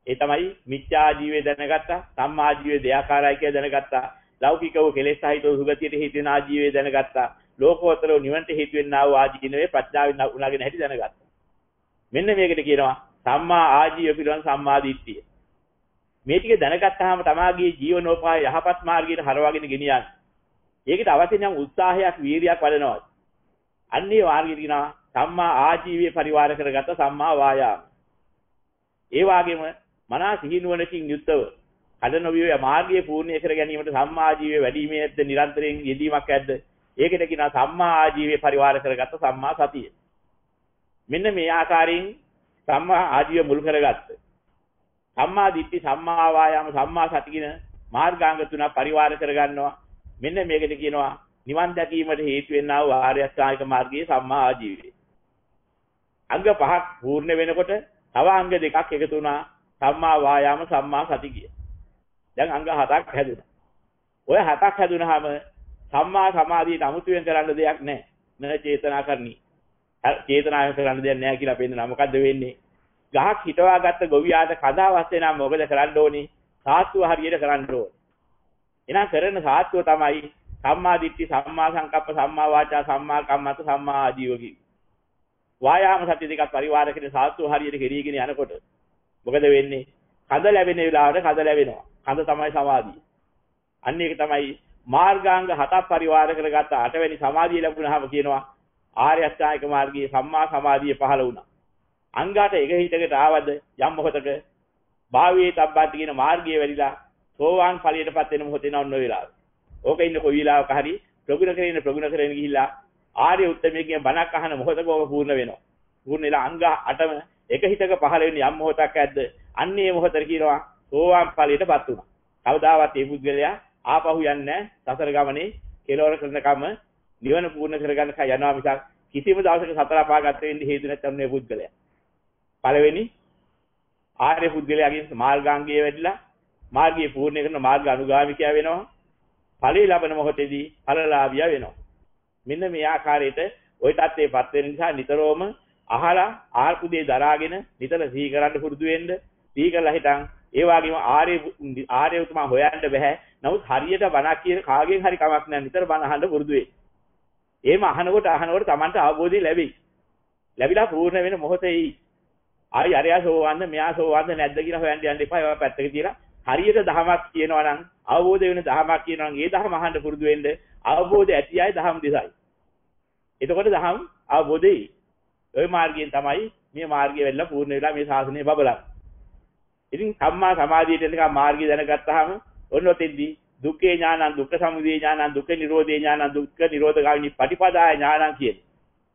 ඒ තමයි මිත්‍යා ආජීවය දැනගත්තා, සම්මා ආජීවය දෙයාකාරයි කියලා දැනගත්තා, ලෞකිකව කෙලෙස් සහිතව සුගතියට හේතු වෙන ආජීවය දැනගත්තා, ලෝකෝත්තරව නිවනට හේතු වෙනා වූ ආජීවයේ ප්‍රඥාවෙන් උනාගෙන හැටි දැනගත්තා. මෙන්න මේකට කියනවා සම්මා ආජීවය පිළිබඳ සම්මා දිට්ඨිය. මේ ටික දැනගත්තාම තමාගේ ජීවනෝපාය යහපත් මාර්ගයට හරවාගෙන ගෙනියන්න. ඒකට අවශ්‍ය නම් උත්සාහයක් වීරියක් වඩනවා. අන්නේ මාර්ගයට කියනවා සම්මා ආජීවයේ පරිවාර කරගත්ත සම්මා වායාම. ඒ වගේම මනස සිහිනුවණකින් යුක්තව අදනොවිය මාර්ගයේ පූර්ණය කර ගැනීමට සම්මා ආජීවයේ වැඩිමේද්ද නිරන්තරයෙන් යෙදීමක් ඇද්ද? ඒකට කියනවා සම්මා ආජීවයේ පරිවාර කරගත්ත සම්මා සතිය. මෙන්න මේ ආකාරයෙන් සම්මා ආජීවය මුල් කරගත්ත සම්මා දිට්ඨි සම්මා වායාම සම්මා සති කියන මාර්ගාංග තුන පරිවාර කරගන්නවා. මෙන්න මේකට කියනවා නිවන් දැකීමට හේතු වෙනා වූ ආර්ය අෂ්ටාංගික මාර්ගයේ සම්මා ආජීවය. අංග පහක් පූර්ණ වෙනකොට තව අංග දෙකක් එකතු වුණා සම්මා වායාම සම්මා සති කිය. දැන් අංග හතක් හැදුණා. ඔය හතක් හැදුනහම සම්මා සමාධියට අමුතුවෙන් කරන්න දෙයක් නැහැ. නෑ චේතනා කරණි. චේතනාවෙන් කරන්න දෙයක් නැහැ කියලා පෙන්නනවා. මොකද්ද වෙන්නේ? ගහක් හිටවාගත්ත ගොවියාට කදාවස්සේ නම් මොකද කරන්න ඕනේ? සාත්තුව හරියට කරන්න ඕනේ. එහෙනම් කරන සාත්තුව තමයි සම්මා දිට්ඨි සම්මා සංකප්ප සම්මා වාචා සම්මා කම්මන්ත සම්මා ආජීව කිව්වේ. වායාම සත්‍ය දෙකක් පරිවාර කරගෙන සාත්තුව හරියට කෙරීගෙන යනකොට මොකද වෙන්නේ? කඳ ලැබෙන වෙලාවට කඳ ලැබෙනවා. කඳ තමයි සමාධිය. අන්න ඒක තමයි මාර්ගාංග හතක් පරිවාර කරගත්ත 8 වෙනි සමාධිය ලැබුණාම කියනවා ආර්ය අෂ්ටාංගික මාර්ගයේ සම්මා සමාධිය පහළ වුණා. අංගාට එක හිතකට ආවද යම් මොහොතක භාවයේ තබ්බත් කියන මාර්ගයේ වැඩිලා සෝවාන් ඵලයටපත් වෙන මොහොතේ නවන්න වෙලාව. ඕක ඉන්න කොයි වෙලාවක හරි ප්‍රගුණ කරගෙන ගිහිල්ලා ආර්ය උත්තමයේ බණක් අහන මොහොතක ඕක පූර්ණ වෙනවා. පූර්ණ වෙලා අංග 8ම එක හිතක පහළ වෙන යම් මොහොතක් ඇද්ද අන්නේ මොහොතට කියනවා සෝවාන් ඵලයටපත් වුණා. කවදාවත් මේ පුද්ගලයා ආපහු යන්නේ සතර ගමනේ කෙලවර කරනකම නිවන පූර්ණ කරගන්න යනවා මිසක් කිසිම දවසක සතර අපාගත වෙන්න හේතු නැත්නම් මේ පුද්ගලයා. පළවෙනි ආර්ය පුද්ගලයාගේ මාර්ගාංගයේ වැඩිලා මාර්ගය පූර්ණ කරන මාර්ග අනුගාමිකයා වෙනවා. ඵලී ලබන මොහොතේදී ඵලලාභියා වෙනවා. මෙන්න මේ ආකාරයට ওই தත්ත්වයටපත් වෙන නිසා නිතරම අහලා ආර්පු දේ දරාගෙන නිතර සිහි කරන්න පුරුදු වෙන්න. සිහි කරලා හිටන් ඒ වගේම ආර්ය උතුමා හොයන්න බෑ. නමුත් හරියට බණක් කියන කාගෙන් හරි කමක් නැහැ. නිතර බණ අහන්න පුරුදු වෙන්න. එහෙම අහනකොට Tamanට අවබෝධය ලැබෙයි. ලැබිලා පූර්ණ වෙන මොහොතේ ආයි අරයා සෝවන්න මෙයා සෝවන්න නැද්ද කියලා හොයන්න යන්න එපා. ඒවා පැත්තක තියලා හරියට දහමක් කියනවා නම් අවබෝධ වෙන දහමක් කියනවා නම් ඒ දහම අහන්න පුරුදු වෙන්න. අවබෝධය ඇතියයි දහම් දිසයි. එතකොට දහම් අවබෝධයි. ওই මාර්ගයෙන් තමයි මේ මාර්ගය වෙලා පූර්ණ වෙලා මේ ශාසනය බබලන්නේ. ඉතින් සම්මා සමාධියට එනකම් මාර්ගය දැනගත්තාම ඔන්න ඔතෙන්දී දුක්ඛේ ඥානං දුක්ඛ සමුදය ඥානං දුක්ඛ නිරෝධේ ඥානං දුක්ඛ නිරෝධගාමිනී පටිපදාය ඥානං කියන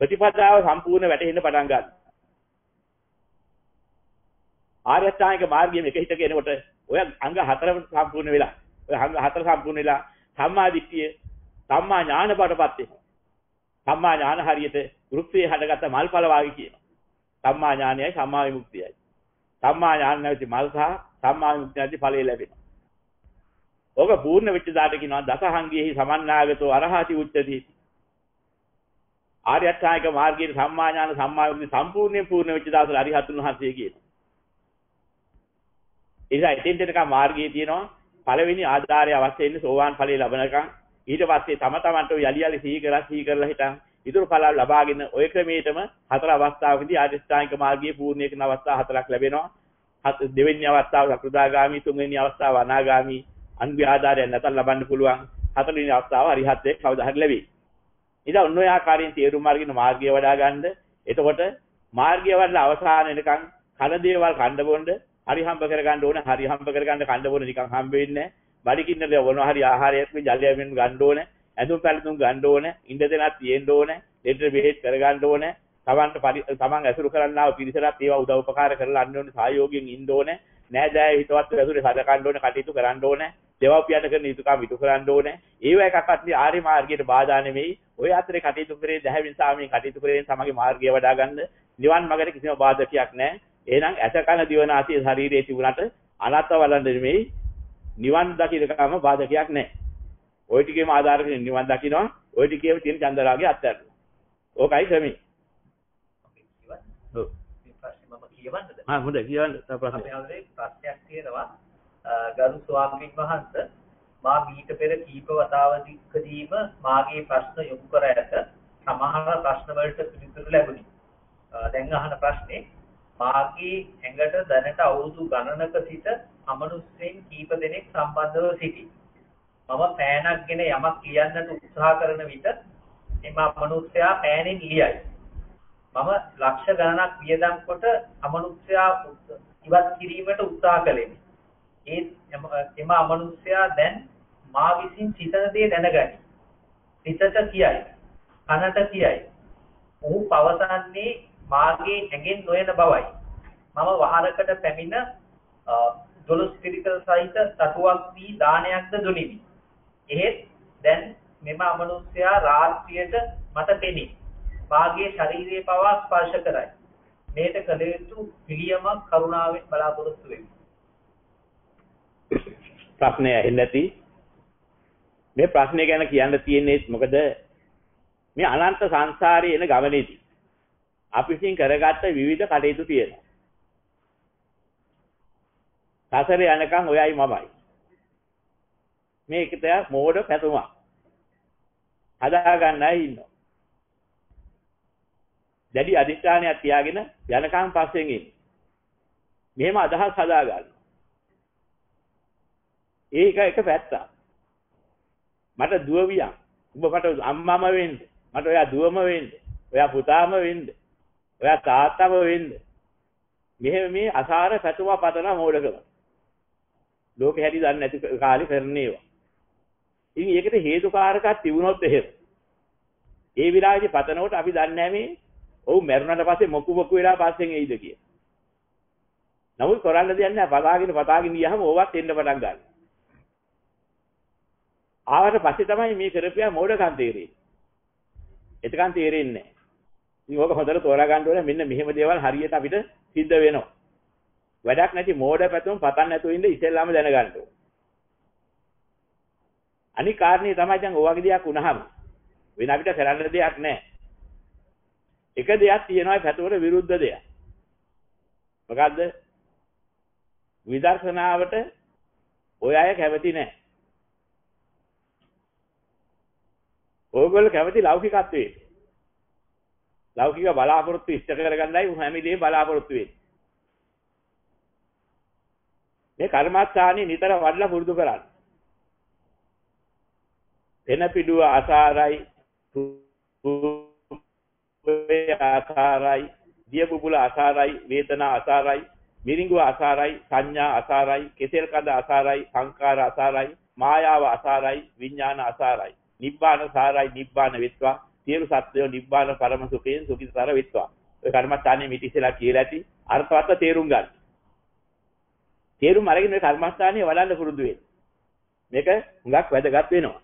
ප්‍රතිපදාව සම්පූර්ණ වැටහෙන්න පටන් ගන්නවා. ආර්ය අෂ්ටාංගික මාර්ගයේ එක හිතක එනකොට ඔය අංග හතරම සම්පූර්ණ වෙලා ඔය අංග හතර සම්පූර්ණ වෙලා සම්මා දිට්ඨිය සම්මා ඥාන බඩපත් වෙනවා. සම්මා ඥාන හරියට වෘත්තයේ හටගත්ත මල්ඵල වාගේ කියනවා. සම්මා ඥානයයි සම්මා විමුක්තියයි. සම්මා ඥාන නැති මල් සහ සම්මා විමුක්තිය නැති ඵලය ලැබෙනවා. ඕක පූර්ණ වෙච්ච දාට කියනවා දසහංගියෙහි සමන්නාගතෝ අරහති උච්චති. ආර්ය අෂ්ටාංගික මාර්ගයේ සම්මා ඥාන සම්මා විමුක්තිය සම්පූර්ණයෙන් පූර්ණ වෙච්ච දාසල අරිහතුන් වහන්සේ කියනවා. ඒසයි එතෙන්ටක මාර්ගයේ තියෙනවා පළවෙනි ආධාරය අවශ්‍ය වෙන්නේ සෝවාන් ඵලයේ ලබනකම්. ඊට පස්සේ තම තමන්ට යලි සිහි කරලා හිටන් ඊතුරු ඵල ලබාගෙන ඔය ක්‍රමයටම හතර අවස්ථාවකදී ආර්ය අෂ්ටාංගික මාර්ගයේ පූර්ණ කරන අවස්ථා හතරක් ලැබෙනවා. දෙවෙනි අවස්ථාව සකෘදාගාමි, තුන්වෙනි අවස්ථාව අනාගාමි, අන්‍ය ආධාරයෙන් නැතත් ලබන්න පුළුවන්. හතරවෙනි අවස්ථාව අරිහත්ත්වයේ කවදා හරි ලැබෙයි. ඉතින් ඔන්න ඔය ආකාරයෙන් තේරුම් අරගෙන මාර්ගය වඩා ගන්න. එතකොට මාර්ගය වඩලා අවසාන වෙනකන් කන දේවල් කණ්ඩ බොන්න හරි හම්බ කරගන්න ඕන. හරි හම්බ කරගන්න කණ්ඩ බොන්න නිකන් හම්බ වෙන්නේ නැහැ. බඩගින්න දෙවන හරි ආහාරයක් මේ ජලයෙන් ගන්න ඕනේ. ඇඳුම් පැළඳුම් ගන්න ඕනේ. ඉඳ දෙනක් තියෙන්න ඕනේ. දෙන්න බෙහෙත් කරගන්න ඕනේ. තමන් ඇසුරු කරන්නා වූ පිරිසට ඒවා උදව් උපකාර කරලා අන්න ඕනේ. සහයෝගයෙන් ඉන්න ඕනේ. නෑදෑය හිතවත් ඇසුරේ සැලකන්න ඕනේ. කටයුතු කරන්න ඕනේ. දෙවපියන්ට කරන යුතුකම් ඉටු කරන්න ඕනේ. ඒව එකක්වත් ආර්ය මාර්ගයට බාධා නෙමෙයි. ඔය අතරේ කටයුතු කරේ දැහැමින් සාමයෙන් කටයුතු කරේ තමගේ මාර්ගය වඩා ගන්න නිවන් මාර්ගයට කිසිම බාධකයක් නැහැ. එහෙනම් ඇස කන දිවනාසය ශරීරයේ තිබුණාට අනත්ත වලඳ නෙමෙයි නිවන් දකින්නකම බාධකයක් නැහැ. ওই ටිකේම ආධාර කරගෙන නිවන් දකින්නවා. ওই ටිකේම තියෙන චන්දරාගේ අත්හැරලා. ඕකයි ක්‍රමී. ඔව්. මේ ප්‍රශ්නේ මම කියවන්නද? හොඳයි කියවන්න. තව ප්‍රශ්නයක්. අපේ ප්‍රශ්නයක් තියෙනවා. ගරු ස්වාමීන් වහන්සේ මා මීට පෙර කීප වතාවකදීම මාගේ ප්‍රශ්න යොමු කර ඇත. සමහර ප්‍රශ්න වලට පිළිතුරු ලැබුණි. දැන් අහන ප්‍රශ්නේ මාගේ ඇඟට දැනට අවුරුදු ගණනක සිට අමනුෂ්‍යයන් කීප දෙනෙක් සම්බන්ධව සිටි. මම පෑනක්ගෙන යමක් ලියන්නට උත්සාහ කරන විට එම අමනුෂ්‍යයා පෑනෙන් ලියයි. මම ලක්ෂ ගණනක් වියදම් කොට අමනුෂ්‍යයා ඉවත් කිරීමට උත්සාහ කළෙමි. එම අමනුෂ්‍යයා දැන් මා විසින් සිතන දේ දැනගනි. සිතට කියයි. කනට කියයි. ඔහු පවසන්නේ මාගේ ඇඟෙන් නොයන බවයි. මම වහරකට පැමිණ 12 පිරිකර සහිත තටුවක් වී දානයක්ද දුනිමි. එහෙත් දැන් මෙම අමනුෂ්‍යයා රාත්‍රියට මට පෙනේ. මාගේ ශරීරයේ පවා ස්පර්ශ කරයි. මේට කළ යුතු පිළියමක් කරුණාවෙන් බලාපොරොත්තු වෙමි. ප්‍රශ්නය ඇහෙන්නේ නැති මේ ප්‍රශ්නේ ගැන කියන්න තියෙන්නේ මොකද මේ අනන්ත සංසාරයේ එන ගමනේදී අපි විසින් කරගත්ත විවිධ කටයුතු තියෙනවා. සසරේ යනකම් ඔයයි මමයි. මේකට මෝඩ පැතුමක්. හදා ගන්නයි ඉන්නවා. දැඩි අධිෂ්ඨානයක් තියාගෙන යනකම් පස්සෙන් ඉන්න. මෙහෙම අදහස් හදා ගන්න. ඒක එක පැත්තක්. මට දුවවියන්. ඔබ මට අම්මම වෙන්න. මට ඔයා දුවම වෙන්න. ඔයා පුතාම වෙන්න. ඔයා තාත්තම වෙන්න. මෙහෙම මේ අසාර පැතුම පතන මෝඩකම. ලෝකෙ හැටි දන්නේ නැති කාලේ කරන ඒවා. ඉතින් ඒකට හේතුකාරකක් තිබුණොත් එහෙම. ඒ විලාසෙ පතනකොට අපි දන්නේ නැහැ මේ ඔව් මැරුණාට පස්සේ මොකු වෙලා පස්සෙන් එයිද කියලා. නමුත් කරන්න දෙයක් නැහැ. පතාගෙන ගියහම ඕවත් එන්න පටන් ගන්නවා. ආවට පස්සේ තමයි මේ කරපියා මෝඩකම් තේරෙන්නේ. එතකන් තේරෙන්නේ නැහැ. ඉතින් ඕක හොඳට තෝරා ගන්න ඕනේ. මෙන්න මෙහෙම දේවල් හරියට අපිට සිද්ධ වෙනවා. වැඩක් නැති මෝඩ පැතුම් පතන්න නැතුව ඉන්න ඉස්සෙල්ලාම දැනගන්න ඕනේ. අනිත් කාරණේ තමයි දැන් ඔය වගේ දෙයක් වුණාම වෙන අපිට කරන්න දෙයක් නැහැ. එක දෙයක් තියෙනවා පැතුමට විරුද්ධ දෙයක්. මොකද්ද? විදර්ශනාවට ඔය අය කැමති නැහැ. ඕගොල්ලෝ කැමති ලෞකිකත්වයේ. ලෞකික බලාපොරොත්තු ඉෂ්ට කරගන්නයි හැමදේම බලාපොරොත්තු වෙන්නේ. මේ කර්මස්ථානේ නිතර වඩලා පුරුදු කරන්න. එන පිඩුව අසාරයි, රූපේ අසාරයි, දිය බුබුල අසාරයි, වේදනා අසාරයි, මිරිඟුව අසාරයි, සංඥා අසාරයි, කෙසෙල් කඳ අසාරයි, සංකාර අසාරයි, මායාව අසාරයි, විඥාන අසාරයි. නිබ්බාන සාරයි නිබ්බාන වෙත්වා. සියලු සත්වයෝ නිබ්බාන පරම සුඛයෙන් සුඛිතතර වෙත්වා. ඔය කර්මස්ථානේ මිටිසලා කියලා ඇති අර්ථවත් තේරුම් ගන්න. තේරුම් අරගෙන මේ කර්මස්ථානේ වඩන්න පුරුදු වෙන්න. මේක හුඟක් වැදගත් වෙනවා.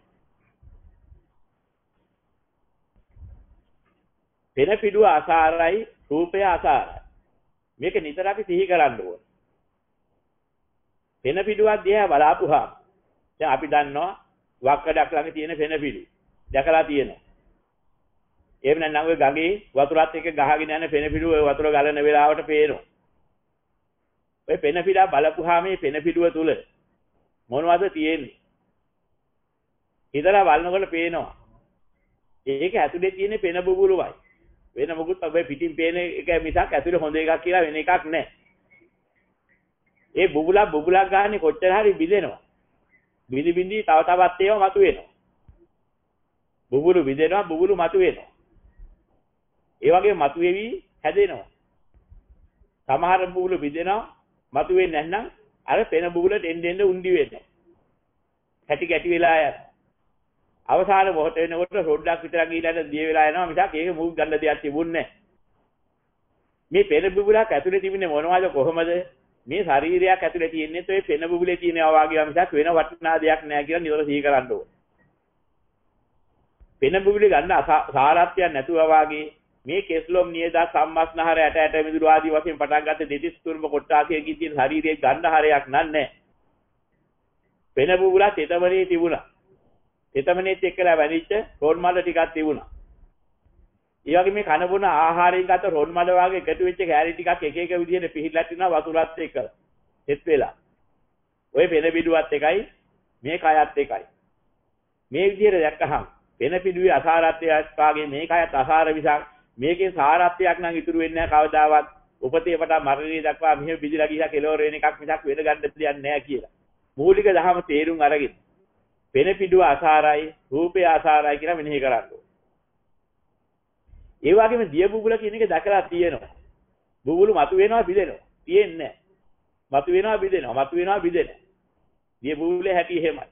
පෙන පිඩුව අසාරයි, රූපය අසාරයි. මේක නිතර අපි සිහි කරන්න ඕන. පෙන පිඩුවක් දිහා බලාපුවාම දැන් අපි දන්නවා වක්කඩක් ළඟ තියෙන පෙන පිඩු. දැකලා තියෙනවා. එහෙම නැත්නම් ඔය ගඟේ වතුරත් එක්ක ගහගෙන යන පෙන පිඩුව ඔය වතුර ගලන වෙලාවට පේනවා. ඔය පෙන පිඩා බලපුවාම මේ පෙන පිඩුව තුල මොනවද තියෙන්නේ? ඉතලා බලනකොට පේනවා. ඒක ඇතුලේ තියෙන පෙන බුබුලුවයි. වෙන මොකුත් ඔබ පිටින් පේන එක මිසක් ඇතුලේ හොඳ එකක් කියලා වෙන එකක් නැහැ. ඒ බුබුලක් ගන්න කොච්චර හරි බිඳෙනවා. බිඳි බිඳි තව තවත් ඒවා මතුවෙනවා. බුබුලු බිඳෙනවා, බුබුලු මතුවෙනවා. ඒ වගේ මතුවේවි හැදෙනවා. සමහර බුබුලු බිඳෙනවා, මතුවෙන්නේ නැත්නම් අර පෙන බුබුලට එන්න උන්දි වෙනවා. කැටි වෙලා යනවා. අවසාන මොහොත වෙනකොට රොඩ්ඩක් විතර ගිහිලා දිය වෙලා යනවා මිසක් ඒක මුග් ගන්න දෙයක් තිබුණේ නැහැ. මේ පෙන බුබුලක් ඇතුලේ තිබුණේ මොනවද කොහොමද? මේ ශරීරයක් ඇතුලේ තියෙන්නේ તો ඒ පෙන බුබුලේ තියෙනවා වගේ මිසක් වෙන වටිනා දෙයක් නැහැ කියලා නිතර සිහි කරන්න ඕනේ. පෙන බුබුලේ ගන්න සාරත්වයක් නැතුව වාගේ මේ කෙස්ලොම් නියද සම්මස්නහර ඇට මිදුළු ආදී වශයෙන් පටන් ගන්න දෙතිස් තුර්ම කොට්ටාසයකින් තියෙන ශරීරයේ ගන්න හරයක් නැහැ. පෙන බුබුලත් තෙතමනේ තිබුණා. තෙතමනේත් එක්කලා වැදිච්ච රොන් මඩ ටිකක් තිබුණා. ඒ වගේ මේ කන බොන ආහාරයෙන් ගත රොන් මඩ වාගේ එකතු වෙච්ච කැලරි ටිකක් එක එක විදිහට පිහිලා තිනවා වතුරත් එක්කලා. එත් වෙලා. ඔය පෙන පිටුවත් එකයි මේ කයත් එකයි. මේ විදිහට දැක්කහම පෙන පිටුවේ අසාරත්වයක් වාගේ මේ කයත් අසාර විසක් මේකේ සාරත්වයක් නම් ඉතුරු වෙන්නේ නැහැ කවදාවත්. උපතේ පටන් මරණය දක්වා මෙහෙම බිදිලා ගිහිලා කෙලවර වෙන එකක් මිසක් වෙන ගන්න දෙයක් නැහැ කියලා. මූලික දහම තේරුම් අරගෙන පෙන පිටුව අසාරයි, රූපය අසාරයි කියලා මෙනෙහි කරන්න ඕනේ. ඒ වගේම දිය බුබුල කියන එක දැකලා තියෙනවා. බුබුලු මතු වෙනවා බිදෙනවා. තියෙන්නේ නැහැ. මතු වෙනවා බිදෙනවා. මතු වෙනවා බිදෙනවා. දිය බුබුලේ හැටි එහෙමයි.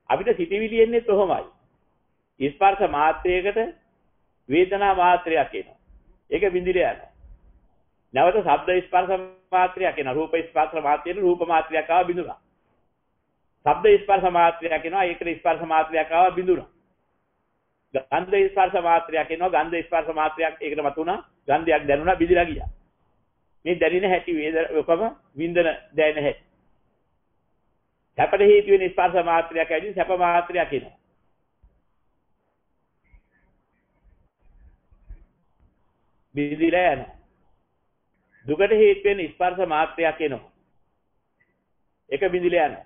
අපිට සිතිවිලි එන්නේ කොහොමයි? ස්පර්ශ මාත්‍රයකට වේදනා මාත්‍රයක් එනවා. ඒක බින්දිරේ යනවා. නැවත ශබ්ද ස්පර්ශ මාත්‍රයක් එනවා. රූප ස්පර්ශ මාත්‍රයට රූප මාත්‍රයක් ආව බිඳුනා. ශබ්ද ස්පර්ශ මාත්‍රයක් එනවා. ඒකට ස්පර්ශ මාත්‍රයක් ආව බිඳුනා. ගන්ධ ස්පර්ශ මාත්‍රයක් එනවා. ගන්ධ ස්පර්ශ මාත්‍රයක් ඒකට මතුණා. ගන්ධයක් දැනුණා බිඳිලා ගියා. මේ දැනෙන හැටි වේදකම වින්දන දැනෙන හැටි. සැපට හේතු වෙන ස්පර්ශ මාත්‍රයක් ඇවිදින් සැප මාත්‍රයක් එනවා. බිඳිලා යනවා. දුකට හේතු වෙන ස්පර්ශ මාත්‍රයක් එනවා. ඒක බිඳිලා යනවා.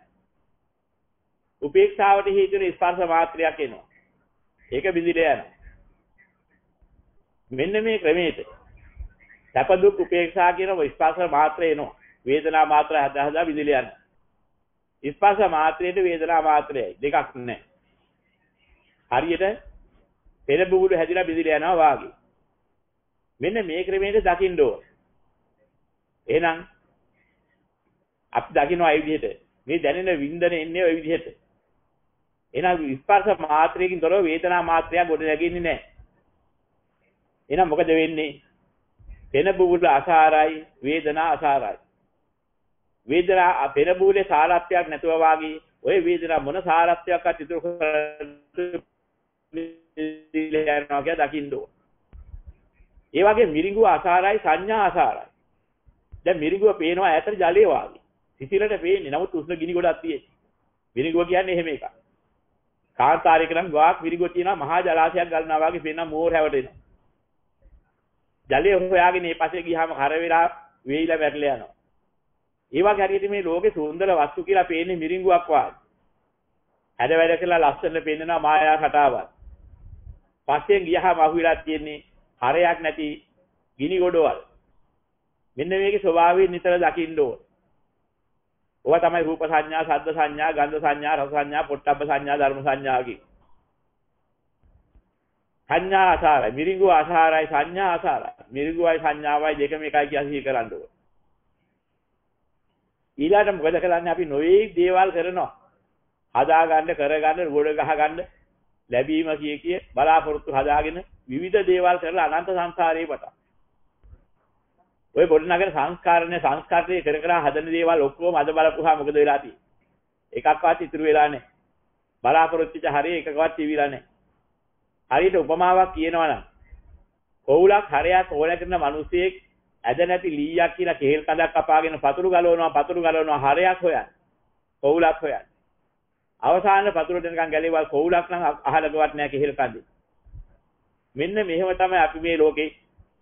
උපේක්ෂාවට හේතු වෙන ස්පර්ශ මාත්‍රයක් එනවා. ඒක බිඳිලා යනවා. මෙන්න මේ ක්‍රමයට සැප දුක් උපේක්ෂා කියන ස්පර්ශ මාත්‍රය එනවා. වේදනා මාත්‍රය හදා බිඳිලා යනවා. ස්පර්ශ මාත්‍රයට වේදනා මාත්‍රයයි දෙකක් නැහැ. හරියට පෙර බුබුලු හැදිලා බිඳිලා යනවා වාගේ. මෙන්න මේ ක්‍රමයට දකින්න ඕන. එහෙනම් අපි දකින්න අය විදිහට මේ දැනෙන වින්දන එන්නේ ওই විදිහට. එහෙනම් ස්පර්ශ මාත්‍රයකින් තොරව වේදනා මාත්‍රයක් ගොඩ නැගෙන්නේ නැහැ. එහෙනම් මොකද වෙන්නේ? පෙන බුබුල අසාරයි, වේදනා අසාරයි. වේදනා පෙන බුබුලේ සාරත්වයක් නැතුව වාගේ ওই වේදනා මොන සාරත්වයක්වත් ඉතුරු කරලා දකින්න ඕන. ඒ වගේ මිරිඟුව අසාරයි, සංඥා අසාරයි. දැන් මිරිඟුව පේනවා ඈතට ජලයේ වාගේ. සිසිලට පේන්නේ. නමුත් උෂ්ණ ගිනි ගොඩක් තියෙන්නේ. මිරිඟුව කියන්නේ එහෙම එකක්. කාන්තාරයක නම් ගාක් විරිගො තියෙනවා මහා ජලාශයක් ගලනවා වගේ පේන මෝර හැවටෙනවා. ජලය හොයාගෙන මේ පස්සේ ගියාම කර වෙලා වේයිලා වැටලා යනවා. ඒ වගේ හරියට මේ ලෝකේ සුන්දර වස්තු කියලා පේන්නේ මිරිඟුවක් වගේ. හැඩ වැඩ කරලා ලස්සන පේනවා මායා කතාවක්. පස්සෙන් ගියාම අහුවිලා තියෙන්නේ හරයක් නැති ගිනි ගොඩවල්. මෙන්න මේකේ ස්වභාවය නිතර දකින්න ඕන. ඕවා තමයි රූප සංඥා, ශබ්ද සංඥා, ගන්ධ සංඥා, රස සංඥා, පොට්ටබ්බ සංඥා, ධර්ම සංඥා කිය. සංඥා ආසාරයි, මිරිඟු ආසාරයි, සංඥා ආසාරයි. මිරිඟුයි සංඥාවයි දෙකම එකයි කියලා සිහි කරන්න ඕන. ඊළාට මොකද කරන්නේ අපි නොවේ දේවල් කරනවා. හදා ගන්න, කර ගන්න, ගොඩ ගහ ගන්න, ලැබීම කිය බලාපොරොත්තු හදාගෙන විවිධ දේවල් කරලා අනන්ත සංසාරේ පටන්. ඔය පොඩ්ඩනගර සංස්කාරනේ සංස්කාරයේ කර කර හදන දේවල් ඔක්කොම අද බලපුවා මොකද වෙලා තියෙන්නේ? එකක්වත් ඉතුරු වෙලා නැහැ. බලාපොරොත්තුච හරිය එකකවත් තිබිලා නැහැ. හරියට උපමාවක් කියනවා නම් කොවුලක් හරයක් ඕන කරන මිනිසෙක් ඇද නැති ලීයක් කියලා කෙහෙල් කඳක් කපාගෙන පතුරු ගලවනවා හරයක් හොයන්න. කොවුලක් හොයන්න. අවසාන පතුරට නිකන් ගැලේවල් කොවුලක් නම් අහලකවත් නැහැ කෙහෙල් කඳේ. මෙන්න මෙහෙම තමයි අපි මේ ලෝකේ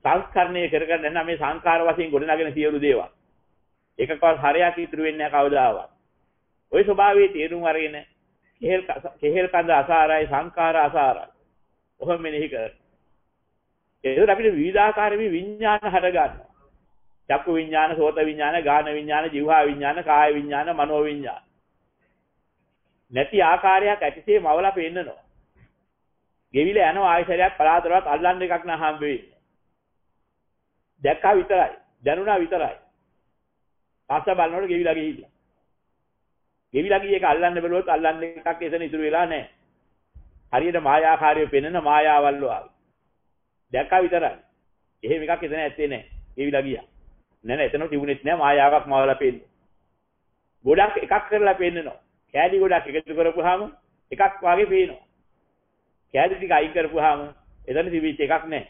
සංස්කරණය කරගෙන යන මේ සංකාර වශයෙන් ගොඩනගෙන සියලු දේවල්. එකකවත් හරයක් ඉතුරු වෙන්නේ නැහැ කවදාවත්. ওই ස්වභාවයේ තේරුම් අරගෙන කෙහෙල් කඳ අසාරයි සංකාර අසාරයි. ඔහොම මෙනෙහි කර. ඒක අපිට විවිධාකාර මේ විඥාන හට ගන්නවා. චක්කු විඥාන, සෝත විඥාන, ගාන විඥාන, જીවහා විඥාන, කාය විඥාන, මනෝ විඥාන. නැති ආකාරයක් ඇතිසේ මවලා පෙන්නනවා. ගෙවිලා යනවා ආයශරයක් පලාතරවත් අල්ලන්න එකක් නම් හම්බ වෙන්නේ. දැක්කා විතරයි, දැනුණා විතරයි. පස්ස බලනකොට ගෙවිලා ගිහිල්ලා. ගෙවිලා ගිය එක අල්ලන්න බැලුවොත් අල්ලන්න එකක් එතන ඉතුරු වෙලා නැහැ. හරියට මායාකාරය පෙන්වන මායාවල් වගේ. දැක්කා විතරයි. එහෙම එකක් එතන ඇත්තේ නැහැ. ගෙවිලා ගියා. නෑ එතන තිබුණෙත් නැහැ මායාවක් මවලා පෙන්නේ. ගොඩක් එකක් කරලා පෙන්නනවා. කෑලි ගොඩක් එකතු කරපුවාම එකක් වගේ පේනවා. කෑලි ටික අයින් කරපුවාම එතන තිබිච්ච එකක් නැහැ.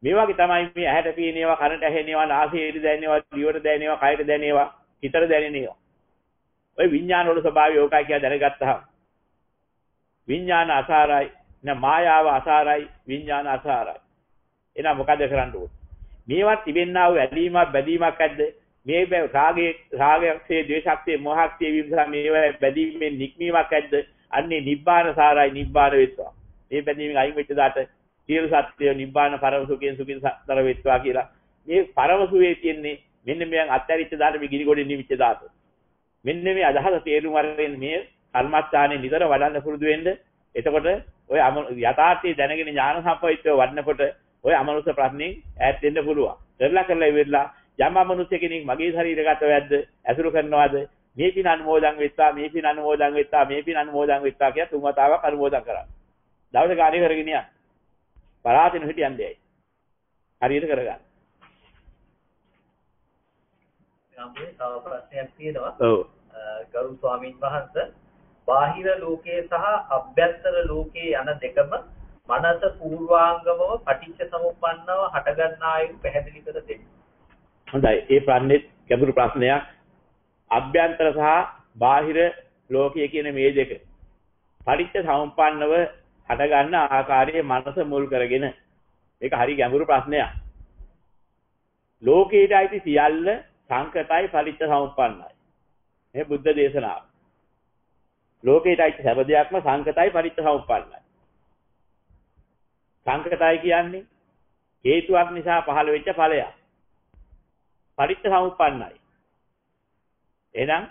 මේ වගේ තමයි මේ ඇහැට පේන ඒවා, කනට ඇහෙන ඒවා, නාසයට දැනෙන ඒවා, දිවට දැනෙන ඒවා, කයට දැනෙන ඒවා, හිතට දැනෙන ඒවා. ඔය විඥාන වල ස්වභාවය ඕකයි කියලා දැනගත්තාම විඥාන අසාරයි, න මායාව අසාරයි, විඥාන අසාරයි. එහෙනම් මොකද කරන්න ඕනේ? මේවත් තිබෙන්නා වූ ඇලීමක් බැඳීමක් ඇද්ද? මේ රාගයක්සේ, ද්වේෂයක්සේ, මොහයක්සේ විමසා මේවා බැඳීමෙන් නික්මීමක් ඇද්ද? අන්නේ නිබ්බාන සාරයි, නිබ්බාන වෙත්වා. මේ බැඳීමෙන් අයින් වෙච්ච දාට සියලු සත්‍ය නිබ්බාන පරම සුඛයෙන් සුඛින් සතර වෙත්වා කියලා. මේ පරම සුවේ තියෙන්නේ මෙන්න මෙයන් අත්හැරිච්ච දාට මේ ගිනි ගොඩේ නිවිච්ච දාට. මෙන්න මේ අදහස තේරුම් අරගෙන මේ කර්මස්ථානේ නිතර වඩන්න පුරුදු වෙන්න. එතකොට ඔය යථාර්ථය දැනගෙන ඥාන සම්පවිත්ව වඩනකොට ඔය අමනුෂ්‍ය ප්‍රශ්نين ඈත් වෙන්න පුළුවන්. කරලා ඉවරලා යම් අමනුෂ්‍ය කෙනෙක් මගේ ශරීරගත වැද්ද ඇසුරු කරනවාද මේ පින අනුමෝදන් වෙත්තා, මේ පින අනුමෝදන් වෙත්තා, මේ පින අනුමෝදන් වෙත්තා කියලා තුන් වතාවක් අනුමෝදන් කරා. දවසේ කාර්ය කරගෙන යන්න. පරාතින හිටියන්නේ හරියට කරගන්න. ගම්මේ තව ප්‍රශ්නයක් තියෙනවා. ඔව්. ගරු ස්වාමීන් වහන්සේ බාහිර ලෝකයේ සහ අභ්‍යන්තර ලෝකයේ යන දෙකම මනස පූර්වාංගමව පටිච්ච සමුප්පන්නව හටගන්නා අයු පැහැදිලි කර දෙන්න. හොඳයි. ඒ ප්‍රශ්නේ ගැඹුරු ප්‍රශ්නයක්. අභ්‍යන්තර සහ බාහිර ලෝකයේ කියන මේ දෙක පටිච්ච සමුප්පන්නව හටගන්න ආකාරයේ මනස මුල් කරගෙන මේක හරි ගැඹුරු ප්‍රශ්නයක්. ලෝකයට අයිති සියල්ල සංකතයි පටිච්ච සමුප්පන්නයි. මේ බුද්ධ දේශනාව. ලෝකයට අයිති සෑම දෙයක්ම සංකතයි පටිච්ච සමුප්පන්නයි. සංකතයි කියන්නේ හේතුවක් නිසා පහළ වෙච්ච ඵලයක්. පටිච්ච සමුප්පන්නයි. එහෙනම්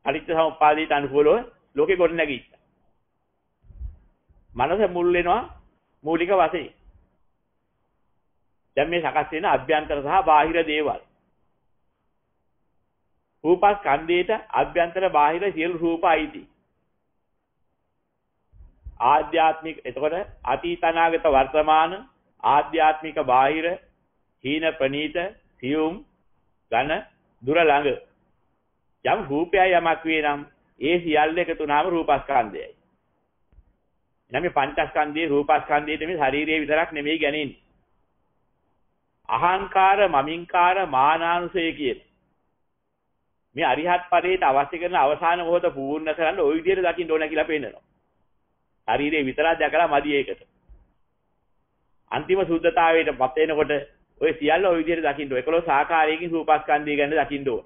පටිච්ච සමුප්පාදයට අනුකූලව ලෝකෙ ගොඩ නැගිච්ච. මනස මුල් වෙනවා මූලික වශයෙන්. දැන් මේ සකස් වෙන අභ්‍යන්තර සහ බාහිර දේවල්. රූපස්කන්ධයට අභ්‍යන්තර බාහිර සියලු රූප අයිති. ආධ්‍යාත්මික එතකොට අතීත අනාගත වර්තමාන ආධ්‍යාත්මික බාහිර හීන ප්‍රනීත සියුම් ඝන දුර ළඟ යම් රූපයයි යමක් වේ නම් ඒ සියල්ල එකතු වුණාම රූපස්කන්ධයයි. එනම් මේ පංචස්කන්ධයේ රූපස්කන්ධයේ මේ ශරීරයේ විතරක් නෙමෙයි ගැනෙන්නේ. අහංකාර මමින්කාර මානානුසය කියන මේ අරිහත් පදයට අවශ්‍ය කරන අවසාන මොහොත පූර්ණ කරන්න ওই විදිහට දකින්න ඕන කියලා පෙන්නනවා. ශරීරේ විතරක් දැකලා මදි ඒකට. අන්තිම සුද්ධතාවයටපත් වෙනකොට ඔය සියල්ල ඔය විදිහට දකින්න ඕන. 11 ආකාරයකින් රූපස්කන්ධය ගැන දකින්න ඕන.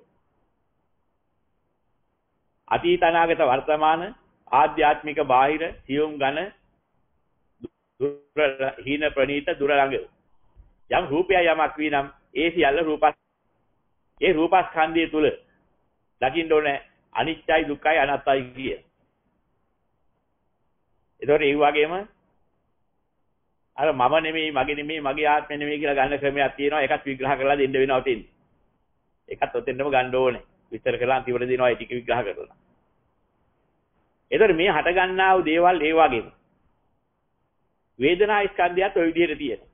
අතීත අනාගත වර්තමාන ආධ්‍යාත්මික බාහිර සියුම් ඝන දුර හීන ප්‍රනීත දුර ළඟ යම් රූපය යමක් වීනම් ඒ සියල්ල ඒ රූපස්කන්ධය තුල දකින්න ඕනේ අනිත්‍යයි දුක්ඛයි අනාත්තයි කිය. ඒතකොට ඒ වගේම අර මම නෙමෙයි මගේ නෙමෙයි මගේ ආත්මය නෙමෙයි කියලා ගන්න ක්‍රමයක් තියෙනවා. ඒකත් විග්‍රහ කරලා දෙන්න වෙනවා උතින්. ඒකත් ඔතෙන්ටම ගන්න ඕනේ. විස්තර කරලා අන්තිමට දෙනවා ඒ ටික විග්‍රහ කරලා. ඒතකොට මේ හට ගන්නා වූ දේවල් ඒ වගේම වේදනා ස්කන්ධයත් ඔය විදිහට තියෙනවා.